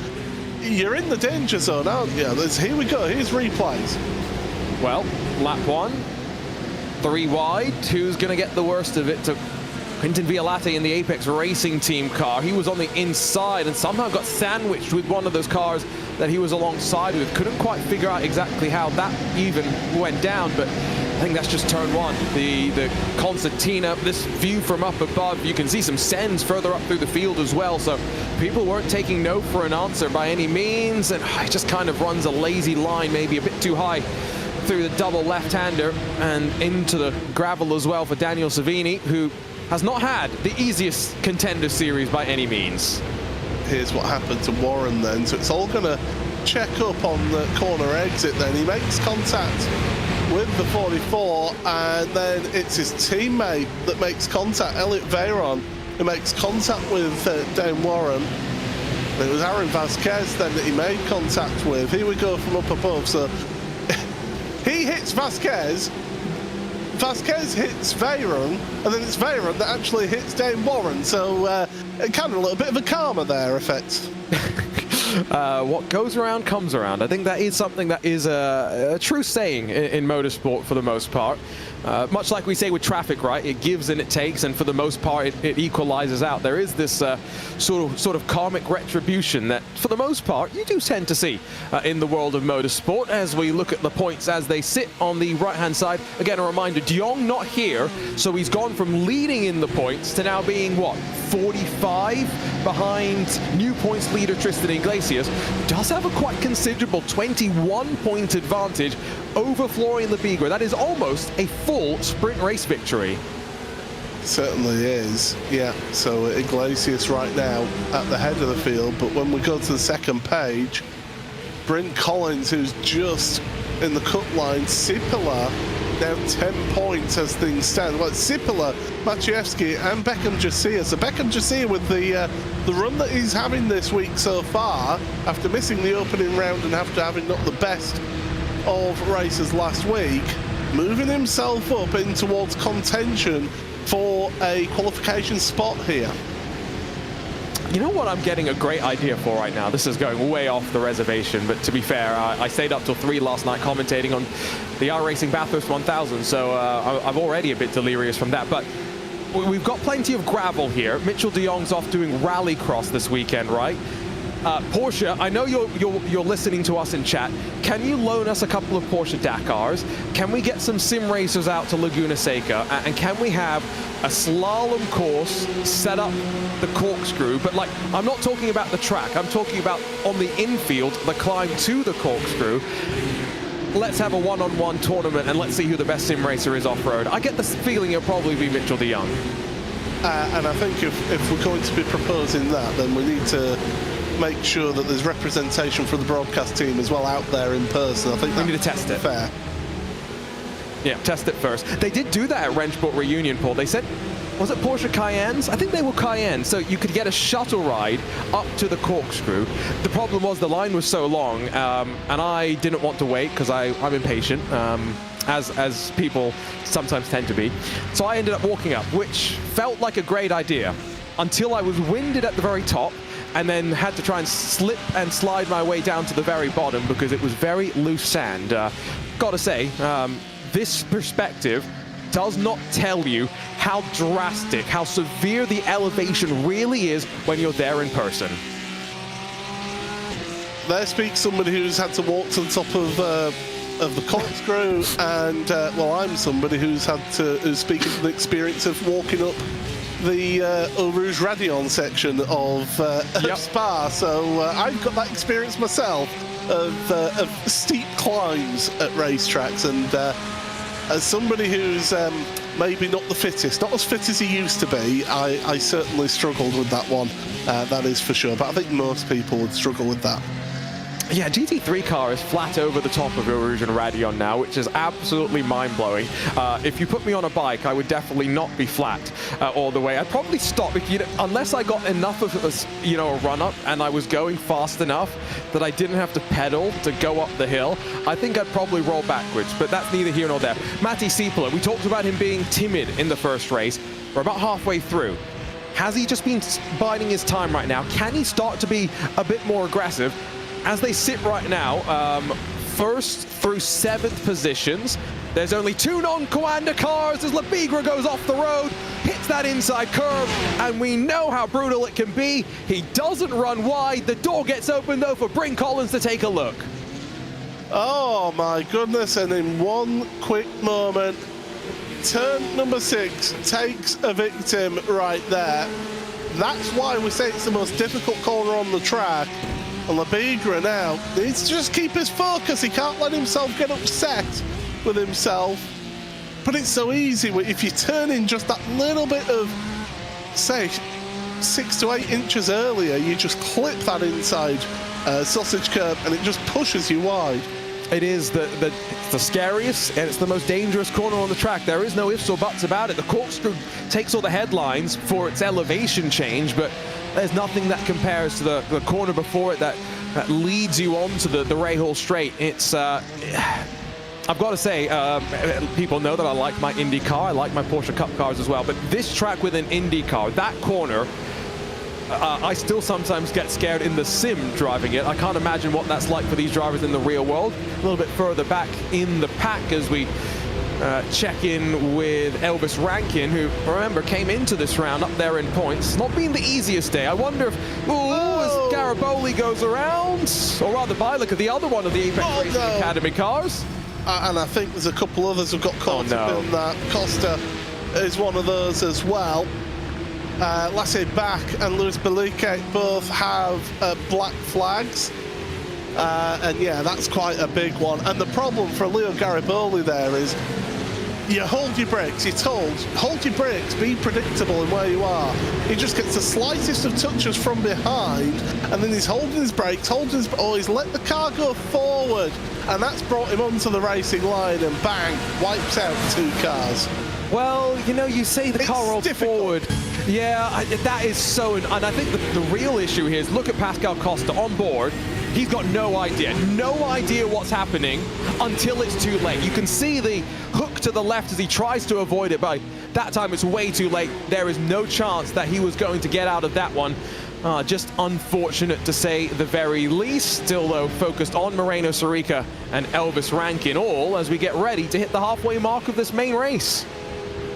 you're in the danger zone, aren't you? Here we go, here's replays. Well, lap 1, 3 wide. Who's going to get the worst of it? To Quinton Violati in the Apex Racing Team car. He was on the inside and somehow got sandwiched with one of those cars that he was alongside with. Couldn't quite figure out exactly how that even went down, but I think that's just turn 1. The concertina, this view from up above, you can see some sends further up through the field as well, so people weren't taking no for an answer by any means, and it just kind of runs a lazy line, maybe a bit too high through the double left-hander and into the gravel as well for Daniel Savini, who has not had the easiest Contender Series by any means. Here's what happened to Warren then. So it's all going to check up on the corner exit then. He makes contact with the 44, and then it's his teammate that makes contact, Elliot Veyron, who makes contact with Dane Warren. And it was Aaron Vasquez then that he made contact with. Here we go from up above. So he hits Vasquez, Vasquez hits Veyron, and then it's Veyron that actually hits Dane Warren. So kind of a little bit of a karma there effect. What goes around comes around. I think that is something that is a true saying in motorsport for the most part. Much like we say with traffic, right? It gives and it takes, and for the most part, it equalizes out. There is this sort of karmic retribution that, for the most part, you do tend to see in the world of motorsport. As we look at the points as they sit on the right-hand side, again, a reminder: De Jong not here, so he's gone from leading in the points to now being what, 45 behind new points leader Tristan Iglesias. Does have a quite considerable 21-point advantage over Florian Lebigra. That is almost a full sprint race victory. Certainly is, yeah. So Iglesias right now at the head of the field, but when we go to the second page, Bryn Collins, who's just in the cut line, Sipila now 10 points as things stand. Well, Sipila, Maciejewski and Beckham Jasiah. So Beckham Jasiah with the run that he's having this week so far, after missing the opening round and after having not the best of races last week, moving himself up in towards contention for a qualification spot here. You know what I'm getting a great idea for right now? This is going way off the reservation, but to be fair, I stayed up till 3 last night commentating on the iRacing Bathurst 1000, so I'm already a bit delirious from that. But we've got plenty of gravel here. Mitchell de Jong's off doing rallycross this weekend, right? Porsche, I know you're listening to us in chat. Can you loan us a couple of Porsche Dakars? Can we get some sim racers out to Laguna Seca? And can we have a slalom course set up the corkscrew? But like, I'm not talking about the track. I'm talking about on the infield, the climb to the corkscrew. Let's have a one-on-one tournament and let's see who the best sim racer is off-road. I get the feeling it'll probably be Mitchell de Jong. And I think if we're going to be proposing that, then we need to make sure that there's representation for the broadcast team as well out there in person. I think we need to test it. Fair. Yeah, test it first. They did do that at Wrenchport Reunion, Paul. They said, was it Porsche Cayennes? I think they were Cayennes. So you could get a shuttle ride up to the corkscrew. The problem was the line was so long, and I didn't want to wait because I'm impatient, as people sometimes tend to be. So I ended up walking up, which felt like a great idea until I was winded at the very top, and then had to try and slip and slide my way down to the very bottom because it was very loose sand. Gotta say, this perspective does not tell you how drastic, how severe the elevation really is when you're there in person. There speaks somebody who's had to walk to the top of the corkscrew, and well, I'm somebody who's speaking from the experience of walking up the Eau Rouge Radion section of Spa, so I've got that experience myself of steep climbs at racetracks, and as somebody who's maybe not the fittest, not as fit as he used to be, I certainly struggled with that one, that is for sure, but I think most people would struggle with that. Yeah, GT3 car is flat over the top of Eau Rouge and Radion now, which is absolutely mind-blowing. If you put me on a bike, I would definitely not be flat all the way. I'd probably stop unless I got enough of a run-up and I was going fast enough that I didn't have to pedal to go up the hill. I think I'd probably roll backwards, but that's neither here nor there. Matti Siepela, we talked about him being timid in the first race. We're about halfway through. Has he just been biding his time right now? Can he start to be a bit more aggressive? As they sit right now, first through 7th positions, there's only 2 non-Coanda cars as Labigre goes off the road, hits that inside curve, and we know how brutal it can be. He doesn't run wide. The door gets open, though, for Bryn Collins to take a look. Oh, my goodness, and in one quick moment, turn number 6 takes a victim right there. That's why we say it's the most difficult corner on the track. And Labigre now needs to just keep his focus. He can't let himself get upset with himself. But it's so easy if you turn in just that little bit of, say, 6 to 8 inches earlier, you just clip that inside sausage curve and it just pushes you wide. It is the scariest and it's the most dangerous corner on the track. There is no ifs or buts about it. The corkscrew takes all the headlines for its elevation change, but there's nothing that compares to the corner before it that leads you onto the Rahal Straight. It's I've got to say, people know that I like my Indy car. I like my Porsche Cup cars as well. But this track with an Indy car, that corner, I still sometimes get scared in the sim driving it. I can't imagine what that's like for these drivers in the real world. A little bit further back in the pack as we check in with Elvis Rankin, who, remember, came into this round up there in points. Not been the easiest day. I wonder if, as Gariboli goes around, or rather by look at the other one of the Apex Racing Academy cars. And I think there's a couple others who've got caught up in that. Costa is one of those as well. Lasse Bach and Luis Belique both have black flags. And yeah, that's quite a big one. And the problem for Leo Gariboli there is you hold your brakes, you're told, hold your brakes, be predictable in where you are. He just gets the slightest of touches from behind, and then he's holding his brakes, he's let the car go forward, and that's brought him onto the racing line, and bang, wipes out 2 cars. Well, you say the car rolled forward. Yeah, that is so, and I think the real issue here is look at Pascal Costa on board. He's got no idea what's happening until it's too late. You can see the hook to the left as he tries to avoid it by That time it's way too late. There is no chance that he was going to get out of that one. Just unfortunate to say the very least. Still though, focused on Moreno Seca and Elvis Rankin all as we get ready to hit the halfway mark of this main race.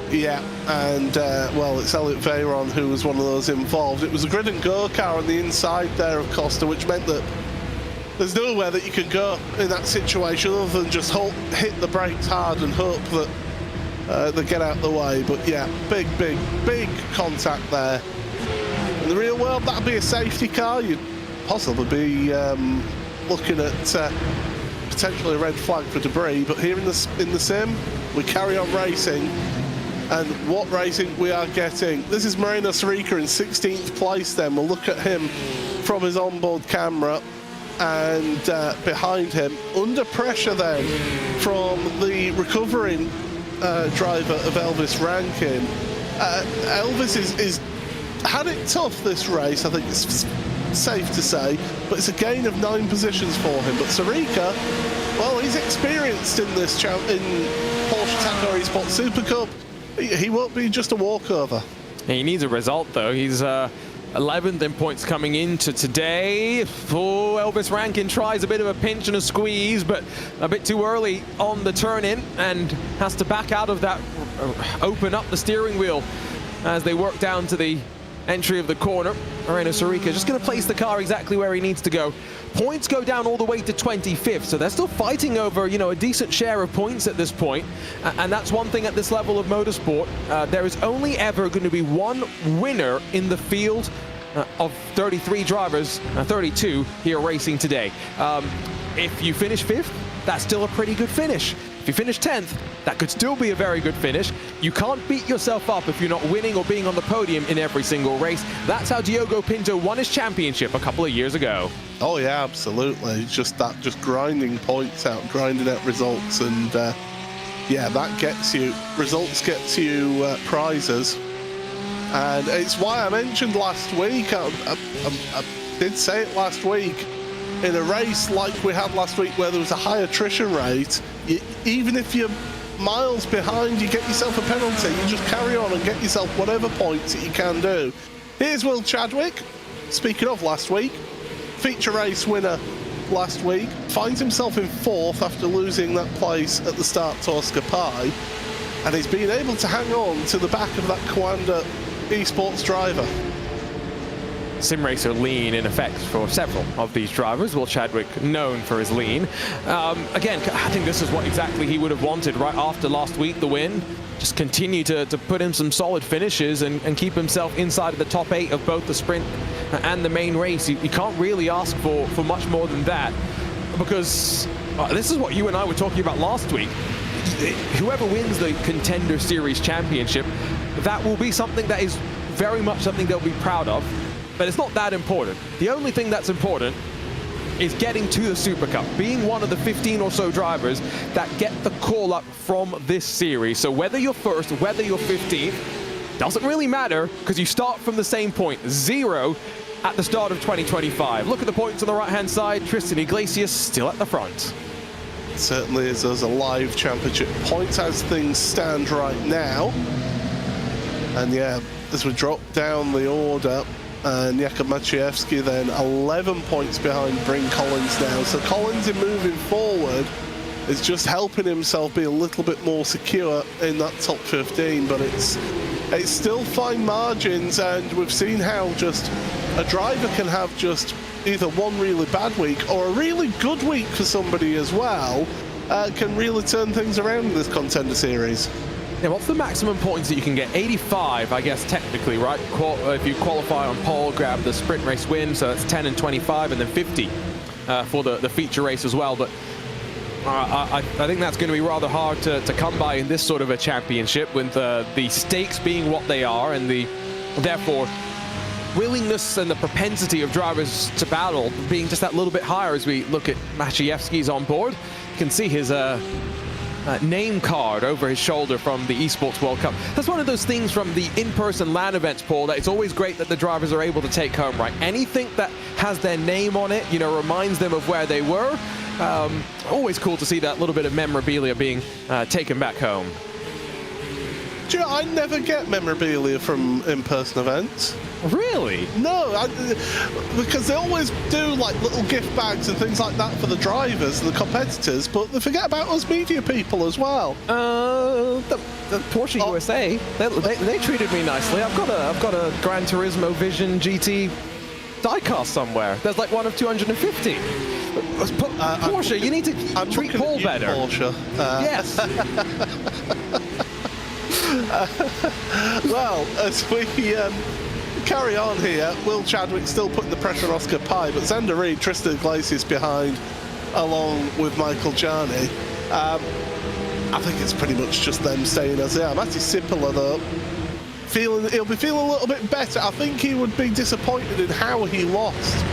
Yeah, and well, it's Elliot Veyron who was one of those involved. It was a grid and go car on the inside there of Costa, which meant that there's nowhere that you can go in that situation other than just hit the brakes hard and hope that they get out the way. But yeah, big contact there. In the real world, that'd be a safety car. You'd possibly be looking at potentially a red flag for debris. But here in the sim, we carry on racing. And what racing we are getting. This is Moreno Seca in 16th place then. We'll look at him from his onboard camera. And behind him, under pressure then, from the recovering driver of Elvis Rankin. Elvis is had it tough this race, I think it's safe to say, but it's a gain of 9 positions for him. But Seca, well, he's experienced in this in Porsche Heuer Esports Supercup. He won't be just a walkover. He needs a result though. He's 11th in points coming into today. Elvis Rankin tries a bit of a pinch and a squeeze, but a bit too early on the turn-in and has to back out of that, open up the steering wheel as they work down to the entry of the corner. Moreno Seca just going to place the car exactly where he needs to go. Points go down all the way to 25th, so they're still fighting over, you know, a decent share of points at this point. And that's one thing at this level of motorsport. There is only ever going to be one winner in the field of 33 drivers, 32 here racing today. If you finish 5th, that's still a pretty good finish. If you finish 10th, that could still be a very good finish. You can't beat yourself up if you're not winning or being on the podium in every single race. That's how Diogo Pinto won his championship a couple of years ago. Oh yeah, absolutely. Just grinding points out, grinding out results, and yeah, that gets you, results gets you prizes. And it's why I mentioned last week, I did say it last week, in a race like we had last week where there was a high attrition rate, even if you're miles behind, you get yourself a penalty. You just carry on and get yourself whatever points that you can do. Here's Will Chadwick, speaking of last week, feature race winner last week, finds himself in 4th after losing that place at the start to Oscar Pai, and he's been able to hang on to the back of that Contender Esports driver. Sim racer lean in effect for several of these drivers. Will Chadwick known for his lean. Again, I think this is what exactly he would have wanted right after last week, the win. Just continue to put in some solid finishes and keep himself inside of the top 8 of both the sprint and the main race. You can't really ask for much more than that, because this is what you and I were talking about last week. Whoever wins the Contender Series championship, that will be something that is very much something they'll be proud of. But it's not that important. The only thing that's important is getting to the Super Cup, being one of the 15 or so drivers that get the call up from this series. So whether you're 1st, whether you're 15th, doesn't really matter, because you start from the same point, 0 at the start of 2025. Look at the points on the right-hand side. Tristan Iglesias still at the front. It certainly is. There's a live championship points as things stand right now. And yeah, as we drop down the order, and Jakub Maciejewski then 11 points behind Bryn Collins now. So Collins, in moving forward, is just helping himself be a little bit more secure in that top 15, but it's still fine margins, and we've seen how just a driver can have just either one really bad week or a really good week for somebody as well, can really turn things around in this Contender Series. Yeah, what's the maximum points that you can get? 85, I guess, technically, right? If you qualify on pole, grab the sprint race win, so that's 10 and 25, and then 50 for the feature race as well. But I think that's going to be rather hard to come by in this sort of a championship, with the stakes being what they are, and the therefore willingness and the propensity of drivers to battle being just that little bit higher. As we look at Maciejewski's on board, you can see his name card over his shoulder from the Esports World Cup. That's one of those things from the in-person LAN events, Paul, that it's always great that the drivers are able to take home, right? Anything that has their name on it, you know, reminds them of where they were. Always cool to see that little bit of memorabilia being taken back home. Do you know, I never get memorabilia from in-person events. Really? No, because they always do like little gift bags and things like that for the drivers and the competitors, but they forget about us media people as well. The Porsche USA, they treated me nicely. I've got a Gran Turismo Vision GT diecast somewhere. There's like one of 250. Porsche, you need to treat Paul better. Porsche. Yes. Well, as we carry on here, Will Chadwick still putting the pressure on Oscar Pye, but Xander Reed, Tristan Iglesias behind, along with Michael Jarney. I think it's pretty much just them staying as they are. Matty Sippala, though, he'll be feeling a little bit better. I think he would be disappointed in how he lost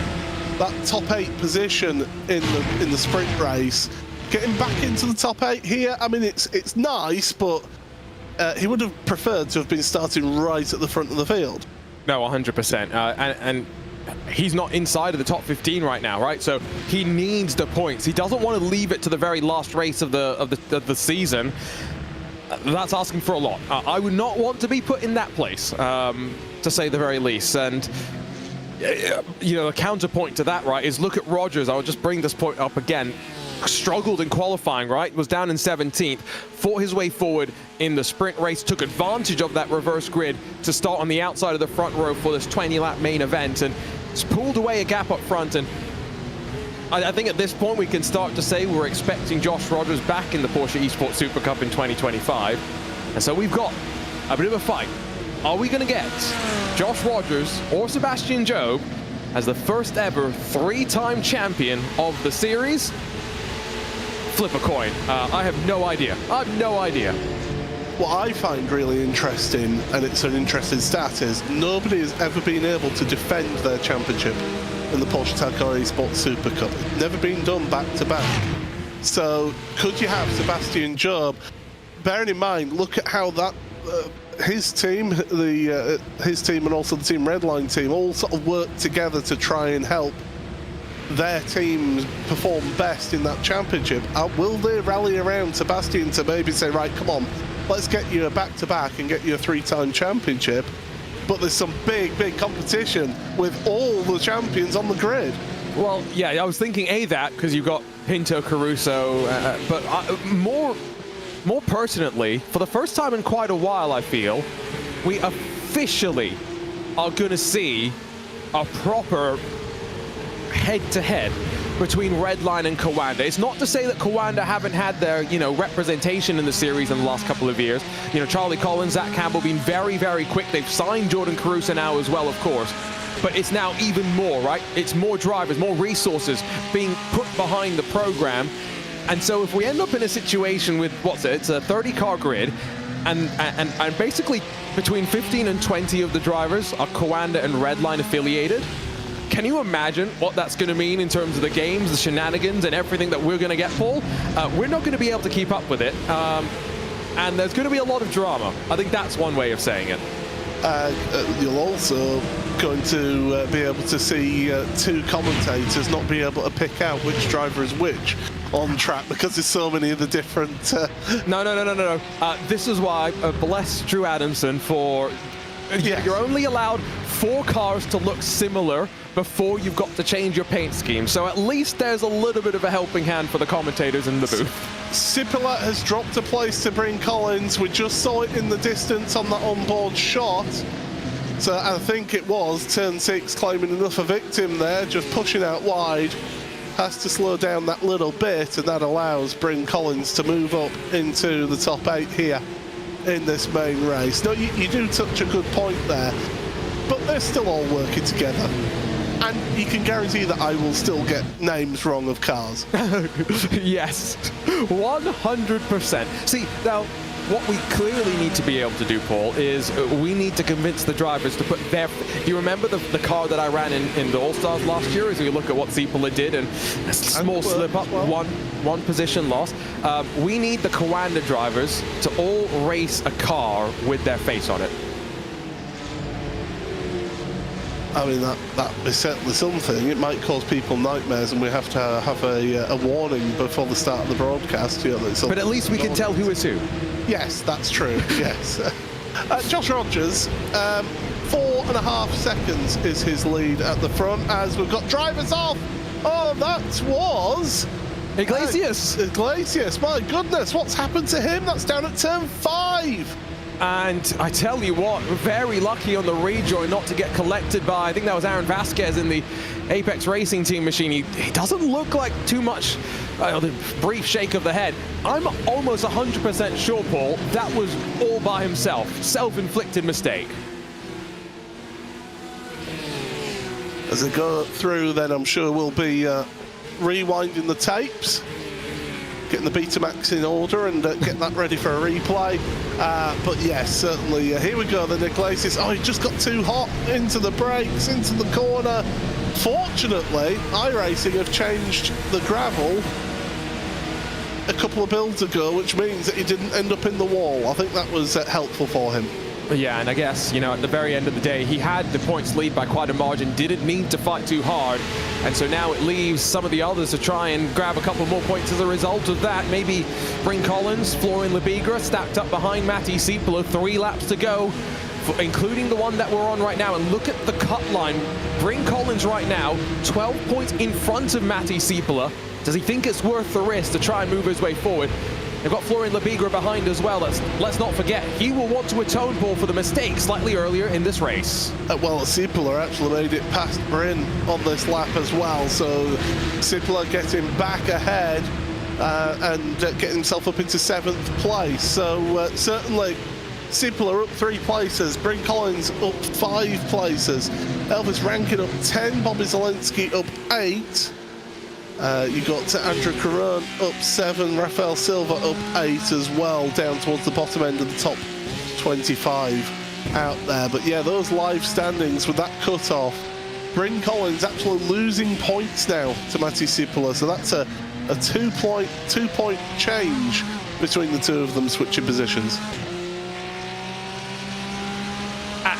that top 8 position in the sprint race. Getting back into the top 8 here, I mean, it's nice, but he would have preferred to have been starting right at the front of the field. No, 100%. And he's not inside of the top 15 right now, right? So he needs the points. He doesn't want to leave it to the very last race of the season. That's asking for a lot. I would not want to be put in that place, to say the very least. And you know, a counterpoint to that, right, is look at Rogers. I'll just bring this point up again. Struggled in qualifying, right? Was down in 17th, fought his way forward in the sprint race, took advantage of that reverse grid to start on the outside of the front row for this 20-lap main event, and it's pulled away a gap up front. And I think at this point we can start to say we're expecting Josh Rogers back in the Porsche Esports Supercup in 2025. And so we've got a bit of a fight. Are we going to get Josh Rogers or Sebastian Jobe as the first ever 3-time champion of the series? Flip a coin. I have no idea. I have no idea. What I find really interesting, and it's an interesting stat, is nobody has ever been able to defend their championship in the Porsche Taycan Esports Super Cup. It's never been done back to back. So could you have Sebastian Jobe? Bearing in mind, look at how that his team, his team, and also the Team Redline team all sort of worked together to try and help their teams perform best in that championship. Will they rally around Sebastian to maybe say, right, come on, let's get you a back-to-back and get you a 3-time championship? But there's some big competition with all the champions on the grid. Well, yeah, I was thinking that because you've got Pinto, Caruso, but more pertinently, for the first time in quite a while, I feel, we officially are going to see a proper head-to-head between Redline and Kawanda. It's not to say that Kawanda haven't had their, representation in the series in the last couple of years. Charlie Collins, Zach Campbell being very quick. They've signed Jordan Caruso now as well, of course. But it's now even more, right? It's more drivers, more resources being put behind the program. And so if we end up in a situation with, it's a 30-car grid, and basically between 15 and 20 of the drivers are Kawanda and Redline affiliated, can you imagine what that's going to mean in terms of the games, the shenanigans, and everything that we're going to get, Paul? We're not going to be able to keep up with it, and there's going to be a lot of drama. I think that's one way of saying it. You'll also going to be able to see 2 commentators not be able to pick out which driver is which on track because there's so many of the different... No. This is why bless Drew Adamson for... Yes. You're only allowed 4 cars to look similar before you've got to change your paint scheme. So at least there's a little bit of a helping hand for the commentators in the booth. Sippala has dropped a place to bring Collins. We just saw it in the distance on that onboard shot. So I think it was turn 6 claiming enough a victim there, just pushing out wide. Has to slow down that little bit, and that allows Bryn Collins to move up into the top 8 here in this main race. No, you do touch a good point there, but they're still all working together. And you can guarantee that I will still get names wrong of cars. Yes, 100%. See, now, what we clearly need to be able to do, Paul, is we need to convince the drivers to put their... Do you remember the car that I ran in the All-Stars last year? As we look at what Sippala did, and a small slip up, well. one position loss. We need the Kawanda drivers to all race a car with their face on it. I mean, that is certainly something. It might cause people nightmares, and we have to have a warning before the start of the broadcast. But at least we can tell who is who. Yes, that's true. Yes. Josh Rogers, 4.5 seconds is his lead at the front as we've got drivers off. Oh, that was Iglesias. Iglesias, my goodness, what's happened to him? That's down at turn 5. And I tell you what, very lucky on the rejoin not to get collected by, I think that was Aaron Vasquez in the Apex Racing Team machine. He doesn't look like too much, the brief shake of the head. I'm almost 100% sure, Paul, that was all by himself. Self-inflicted mistake. As they go through, then I'm sure we'll be rewinding the tapes, getting the Betamax in order and getting that ready for a replay. But yes, certainly, here we go, the Iglesias. Oh, he just got too hot into the brakes, into the corner. Fortunately, iRacing have changed the gravel a couple of builds ago, which means that he didn't end up in the wall. I think that was helpful for him. Yeah, and I guess, you know, at the very end of the day, he had the points lead by quite a margin, didn't need to fight too hard, and so now it leaves some of the others to try and grab a couple more points as a result of that. Maybe Bryn Collins, Florian Lebigra stacked up behind Matty Cipolla, 3 laps to go, including the one that we're on right now, and look at the cut line. Bryn Collins right now, 12 points in front of Matty Cipolla. Does he think it's worth the risk to try and move his way forward? They've got Florian Lebigra behind as well. Let's not forget, he will want to atone, Paul, for the mistake slightly earlier in this race. Well, Cipolla actually made it past Bryn on this lap as well, so Cipolla getting back ahead and getting himself up into 7th place. So certainly Cipolla up 3 places, Bryn Collins up 5 places, Elvis Rankin up 10, Bobby Zelensky up 8. You got Andrew Caron up 7, Rafael Silva up 8 as well, down towards the bottom end of the top 25 out there. But yeah, those live standings with that cut-off, Bryn Collins actually losing points now to Matty Cipolla, so that's a 2-point change between the two of them switching positions.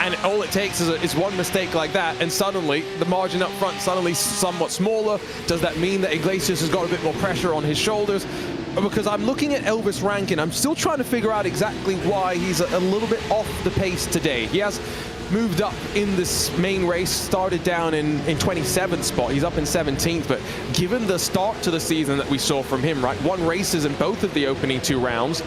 And all it takes is one mistake like that, and suddenly the margin up front suddenly somewhat smaller. Does that mean that Iglesias has got a bit more pressure on his shoulders? Because I'm looking at Elvis Rankin, I'm still trying to figure out exactly why he's a little bit off the pace today. He has moved up in this main race, started down in 27th spot. He's up in 17th, but given the start to the season that we saw from him, right? 1 races in both of the opening 2 rounds.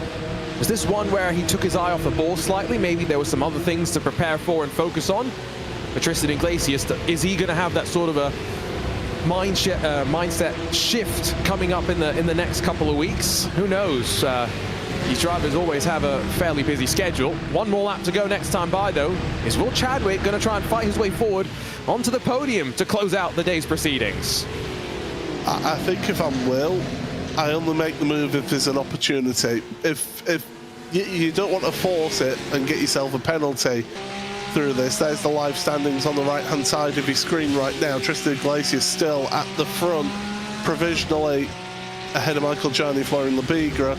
Was this one where he took his eye off the ball slightly? Maybe there were some other things to prepare for and focus on. But Tristan Iglesias, is he going to have that sort of a mindset shift coming up in the next couple of weeks? Who knows? These drivers always have a fairly busy schedule. 1 more lap to go next time by, though. Is Will Chadwick going to try and fight his way forward onto the podium to close out the day's proceedings? I think if I'm Will, I only make the move if there's an opportunity. If you don't want to force it and get yourself a penalty through this, there's the live standings on the right-hand side of your screen right now. Tristan Iglesias still at the front, provisionally ahead of Michael Gianni, Florian Lebigra.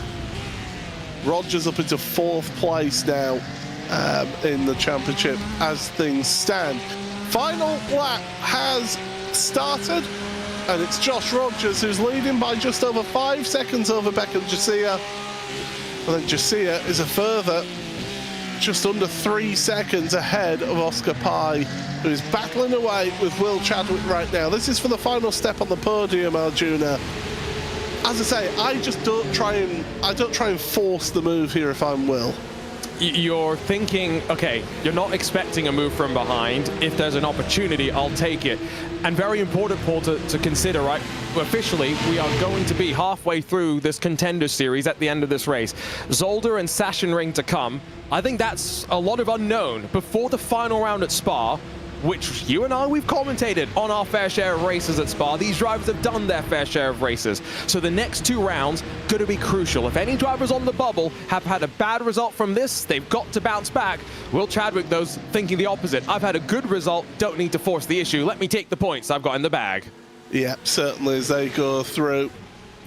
Rogers up into 4th place now in the championship as things stand. Final lap has started, and it's Josh Rogers who's leading by just over 5 seconds over Beckham Jacia. And then Jacia is a further just under 3 seconds ahead of Oscar Pye, who's battling away with Will Chadwick right now. This is for the final step on the podium, Arjuna. As I say, I don't try and force the move here if I'm Will. You're thinking, okay, you're not expecting a move from behind. If there's an opportunity, I'll take it. And very important, Paul, to consider, right? Officially, we are going to be halfway through this Contender Series at the end of this race. Zolder and Sachsenring to come. I think that's a lot of unknown before the final round at Spa, which you and I, we've commentated on our fair share of races at Spa. These drivers have done their fair share of races. So the next 2 rounds going to be crucial. If any drivers on the bubble have had a bad result from this, they've got to bounce back. Will Chadwick, though, thinking the opposite. I've had a good result, don't need to force the issue. Let me take the points I've got in the bag. Yeah, certainly as they go through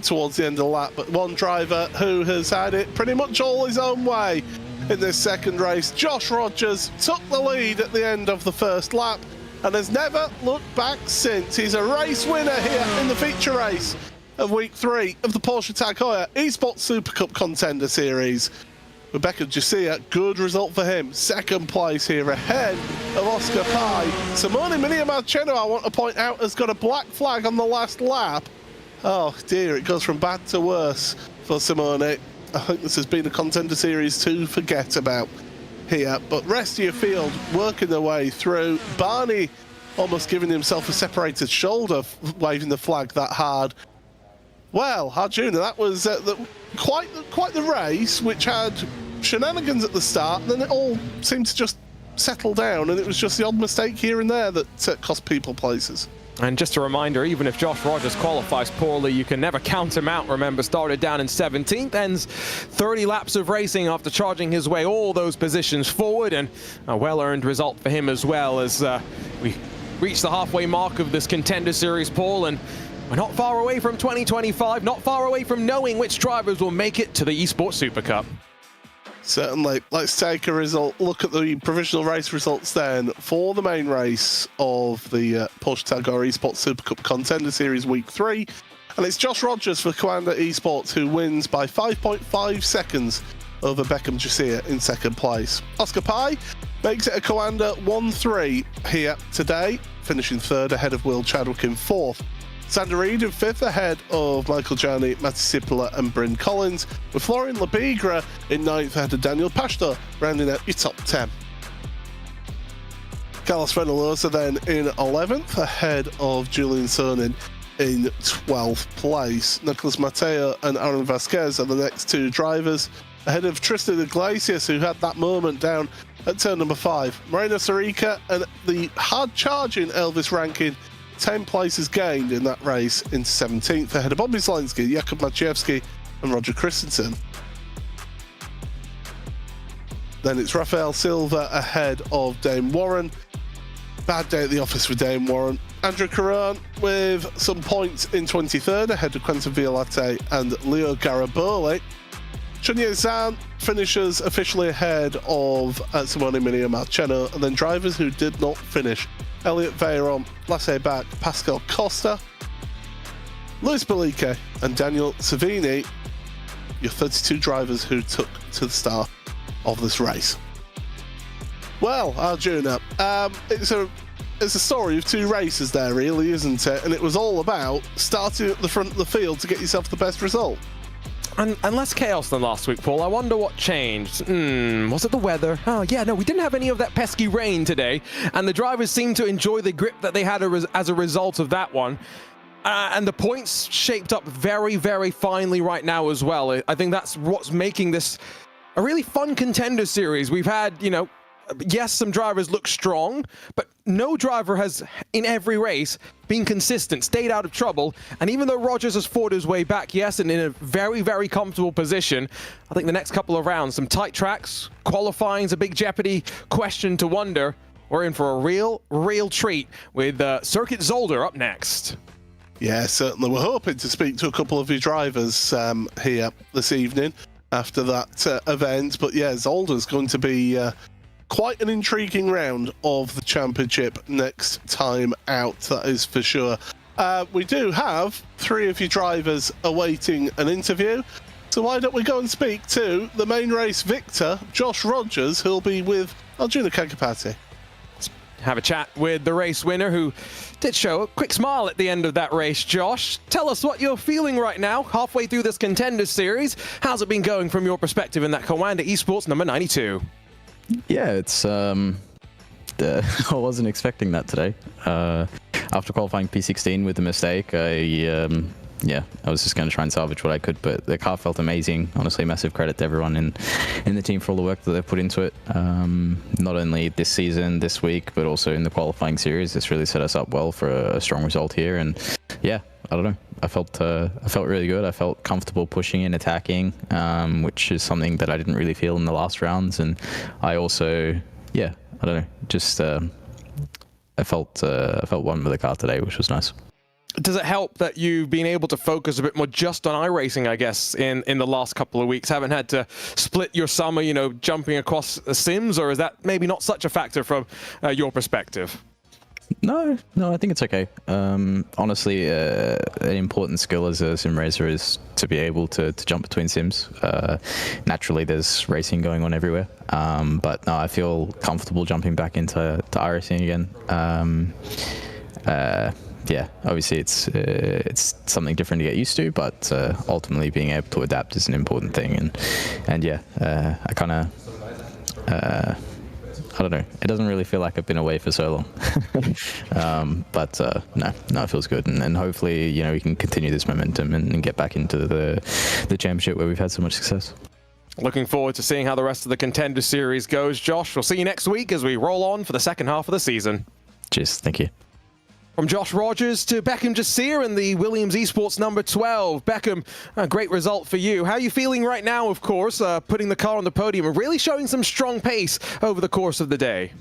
towards the end of the lap. But one driver who has had it pretty much all his own way in this second race, Josh Rogers, took the lead at the end of the first lap and has never looked back since. He's a race winner here in the feature race of week 3 of the Porsche Heuer Esports Supercup Contender Series. Rebecca Garcia, good result for him. Second place here ahead of Oscar Pye. Simone Miniamarcello, I want to point out, has got a black flag on the last lap. Oh dear, it goes from bad to worse for Simone. I think this has been a Contender Series to forget about here. But rest of your field working their way through. Barney almost giving himself a separated shoulder, waving the flag that hard. Well, Arjuna, that was quite the race, which had shenanigans at the start, and then it all seemed to just settle down, and it was just the odd mistake here and there that cost people places. And just a reminder, even if Josh Rogers qualifies poorly, you can never count him out. Remember, started down in 17th, ends 30 laps of racing after charging his way all those positions forward, and a well-earned result for him as well, as we reach the halfway mark of this Contender Series, Paul, and we're not far away from 2025, not far away from knowing which drivers will make it to the Esports Supercup. Certainly. Let's take a look at the provisional race results then for the main race of the Porsche Heuer Esports Supercup Contender Series Week 3. And it's Josh Rogers for Contender Esports who wins by 5.5 seconds over Beckham Garcia in second place. Oscar Pye makes it a Coanda 1-3 here today, finishing third ahead of Will Chadwick in fourth. Sander Reed in fifth ahead of Michael Gianni, Matti Sipola and Bryn Collins, with Florian Labigre in ninth ahead of Daniel Pashto, rounding out your top 10. Carlos Venalosa then in 11th ahead of Julian Sonin in 12th place. Nicolas Mateo and Aaron Vasquez are the next two drivers, ahead of Tristan Iglesias, who had that moment down at turn number 5. Moreno Sarica and the hard-charging Elvis Rankin, 10 places gained in that race, in 17th ahead of Bobby Zielinski, Jakub Maciejewski and Roger Christensen. Then it's Rafael Silva ahead of Dame Warren. Bad day at the office for Dame Warren. Andrew Caron with some points in 23rd ahead of Quentin Violate and Leo Gariboli. Chunye Zhang finishes officially ahead of Simone Miniamarcello, and then drivers who did not finish: Elliot Veyron, Lasse Bach, Pascal Costa, Luis Belique and Daniel Savini, your 32 drivers who took to the start of this race. Well, Arjuna, it's a story of two races there, really, isn't it? And it was all about starting at the front of the field to get yourself the best result. And less chaos than last week, Paul. I wonder what changed. Was it the weather? Oh, yeah, no, we didn't have any of that pesky rain today, and the drivers seemed to enjoy the grip that they had as a result of that one. And the points shaped up very, very finely right now as well. I think that's what's making this a really fun Contender Series. We've had, yes, some drivers look strong, but no driver has, in every race, been consistent, stayed out of trouble. And even though Rogers has fought his way back, yes, and in a very, very comfortable position, I think the next couple of rounds, some tight tracks, qualifying's a big jeopardy question to wonder. We're in for a real treat with Circuit Zolder up next. Yeah, certainly. We're hoping to speak to a couple of your drivers here this evening after that event. But yeah, Zolder's going to be quite an intriguing round of the championship next time out, that is for sure. We do have 3 of your drivers awaiting an interview, so why don't we go and speak to the main race victor, Josh Rogers, who'll be with Arjuna Kakapati. Have a chat with the race winner, who did show a quick smile at the end of that race. Josh, tell us what you're feeling right now, halfway through this Contender Series. How's it been going from your perspective in that Coanda Esports number 92? Yeah, it's I wasn't expecting that today. After qualifying P16 with a mistake, I was just going to try and salvage what I could, but the car felt amazing. Honestly, massive credit to everyone in the team for all the work that they've put into it. Not only this season, this week, but also in the qualifying series. This really set us up well for a strong result here. And yeah, I don't know. I felt really good. I felt comfortable pushing and attacking, which is something that I didn't really feel in the last rounds. And I also, I don't know, just I felt one with the car today, which was nice. Does it help that you've been able to focus a bit more just on iRacing, I guess, in the last couple of weeks? Haven't had to split your summer, jumping across sims, or is that maybe not such a factor from your perspective? No, I think it's okay. Honestly, an important skill as a sim racer is to be able to jump between sims. Naturally, there's racing going on everywhere, but no, I feel comfortable jumping back into iRacing again. Yeah, obviously it's something different to get used to, but ultimately being able to adapt is an important thing. And yeah, I kind of. I don't know. It doesn't really feel like I've been away for so long. But no, it feels good. And hopefully, you know, we can continue this momentum and get back into the championship where we've had so much success. Looking forward to seeing how the rest of the Contender Series goes. Josh, we'll see you next week as we roll on for the second half of the season. Cheers. Thank you. From Josh Rogers to Beckham Jasir in the Williams Esports number 12. Beckham, a great result for you. How are you feeling right now, of course, putting the car on the podium and really showing some strong pace over the course of the day?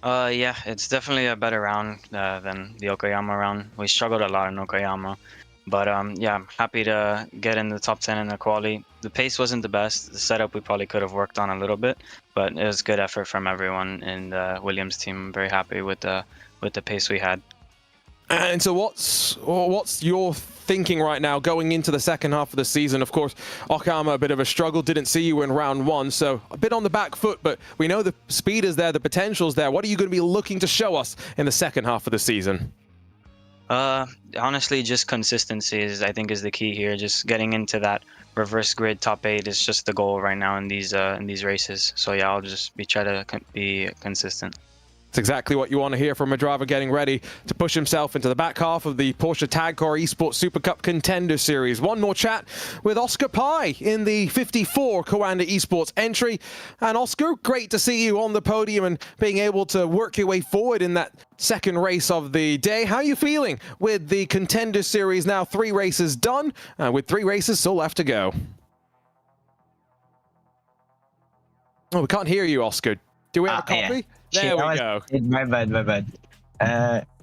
Yeah, it's definitely a better round than the Okayama round. We struggled a lot in Okayama. But yeah, I'm happy to get in the top 10 in the quali. The pace wasn't the best. The setup we probably could have worked on a little bit, but it was good effort from everyone in the Williams team. I'm very happy with the pace we had. And so what's your thinking right now going into the second half of the season? Of course, Okayama, a bit of a struggle, didn't see you in round one, so a bit on the back foot, but we know the speed is there, the potential is there. What are you going to be looking to show us in the second half of the season? Honestly, just consistency I think is the key here. Just getting into that reverse grid top 8 is just the goal right now in these races. So yeah, I'll just try to be consistent. It's exactly what you want to hear from a driver getting ready to push himself into the back half of the Porsche Tag Car Esports Supercup Contender Series. One more chat with Oscar Pai in the 54 Coanda Esports entry. And Oscar, great to see you on the podium and being able to work your way forward in that second race of the day. How are you feeling with the Contender Series now 3 races done, with 3 races still left to go? Oh, we can't hear you, Oscar. Do we have a copy? Yeah. There we go. My bad.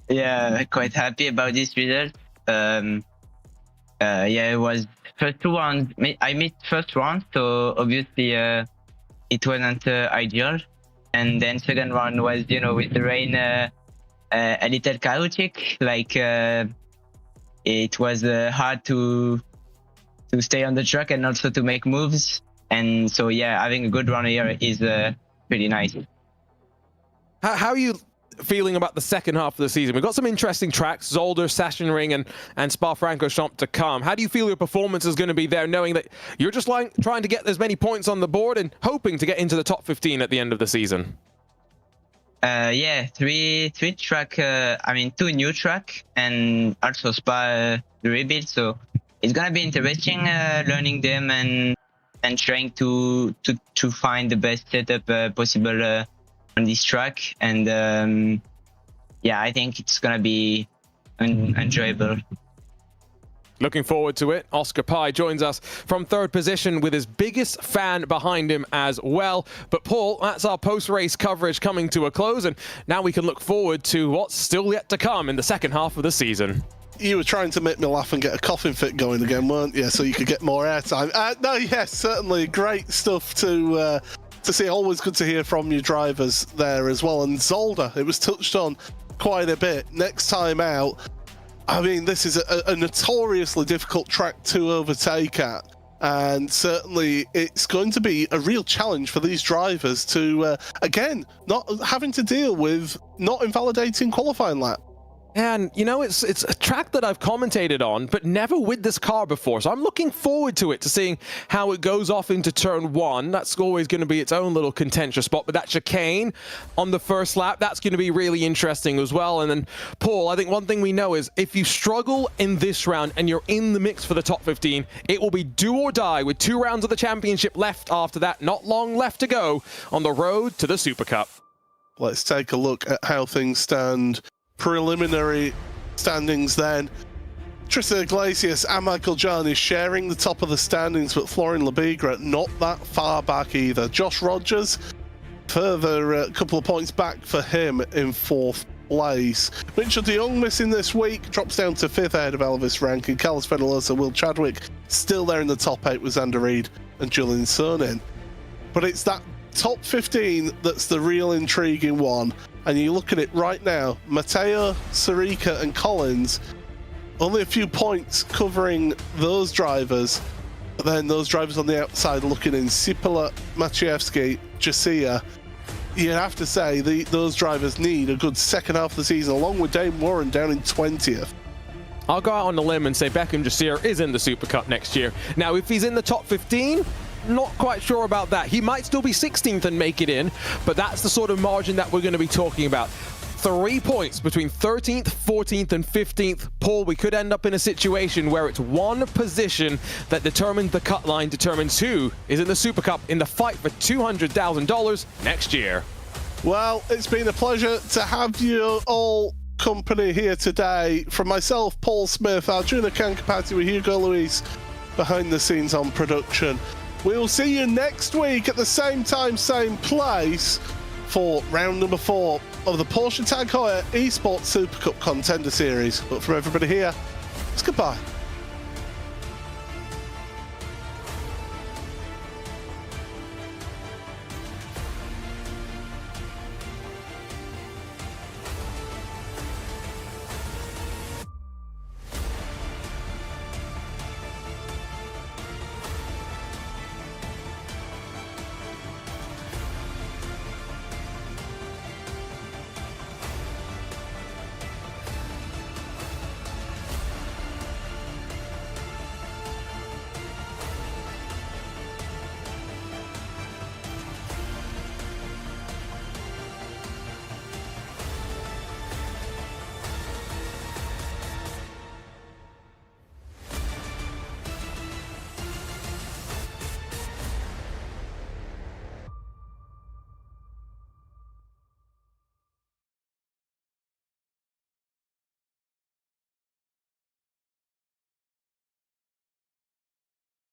Yeah, quite happy about this result. Yeah, it was first 2 rounds. I missed first round, so obviously it wasn't ideal. And then second round was, you know, with the rain, a little chaotic. Like it was hard to stay on the track and also to make moves. And so yeah, having a good round here is pretty nice. How are you feeling about the second half of the season? We've got some interesting tracks, Zolder, Sachsenring, and Spa-Francorchamps to come. How do you feel your performance is going to be there, knowing that you're just trying to get as many points on the board and hoping to get into the top 15 at the end of the season? Yeah, three track, 2 new track, and also Spa the rebuild. So it's gonna be interesting learning them and trying to find the best setup possible on this track. And yeah, I think it's gonna be enjoyable. Looking forward to it. Oscar Pai joins us from 3rd position with his biggest fan behind him as well. But Paul, that's our post-race coverage coming to a close, and now we can look forward to what's still yet to come in the second half of the season. You were trying to make me laugh and get a coughing fit going again, weren't you? So you could get more airtime. No, yes, certainly great stuff to see. Always good to hear from you drivers there as well. And Zolder, it was touched on quite a bit. Next time out, I mean, this is a notoriously difficult track to overtake at. And certainly it's going to be a real challenge for these drivers to, again, not having to deal with not invalidating qualifying lap. And, you know, it's a track that I've commentated on, but never with this car before. So I'm looking forward to it, to seeing how it goes off into turn 1. That's always going to be its own little contentious spot. But that chicane on the first lap, that's going to be really interesting as well. And then, Paul, I think one thing we know is if you struggle in this round and you're in the mix for the top 15, it will be do or die with 2 rounds of the championship left after that. Not long left to go on the road to the Super Cup. Let's take a look at how things stand. Preliminary standings then. Tristan Iglesias and Michael John is sharing the top of the standings, but Florian Lebigra not that far back either. Josh Rogers, further a couple of points back for him in 4th place. Mitchell de Jong missing this week, drops down to 5th ahead of Elvis Rank, and Carlos Fedalosa, Will Chadwick still there in the top 8 with Xander Reed and Julian Sonin. But it's that top 15 that's the real intriguing one. And you look at it right now, Matteo, Seca and Collins, only a few points covering those drivers. But then those drivers on the outside looking in, Sipala, Maciejewski, Jasia. You'd have to say those drivers need a good second half of the season, along with Dane Warren down in 20th. I'll go out on the limb and say Beckham Jasir is in the Super Cup next year. Now, if he's in the top 15, not quite sure about that. He might still be 16th and make it in, but that's the sort of margin that we're going to be talking about. 3 points between 13th, 14th, and 15th. Paul, we could end up in a situation where it's one position that determines the cut line, determines who is in the Super Cup in the fight for $200,000 next year. Well, it's been a pleasure to have you all company here today. From myself, Paul Smith, Arjuna Kankapati with Hugo Luis behind the scenes on production. We will see you next week at the same time, same place for round number 4 of the Porsche Heuer Esports Supercup Contender Series. But from everybody here, it's goodbye.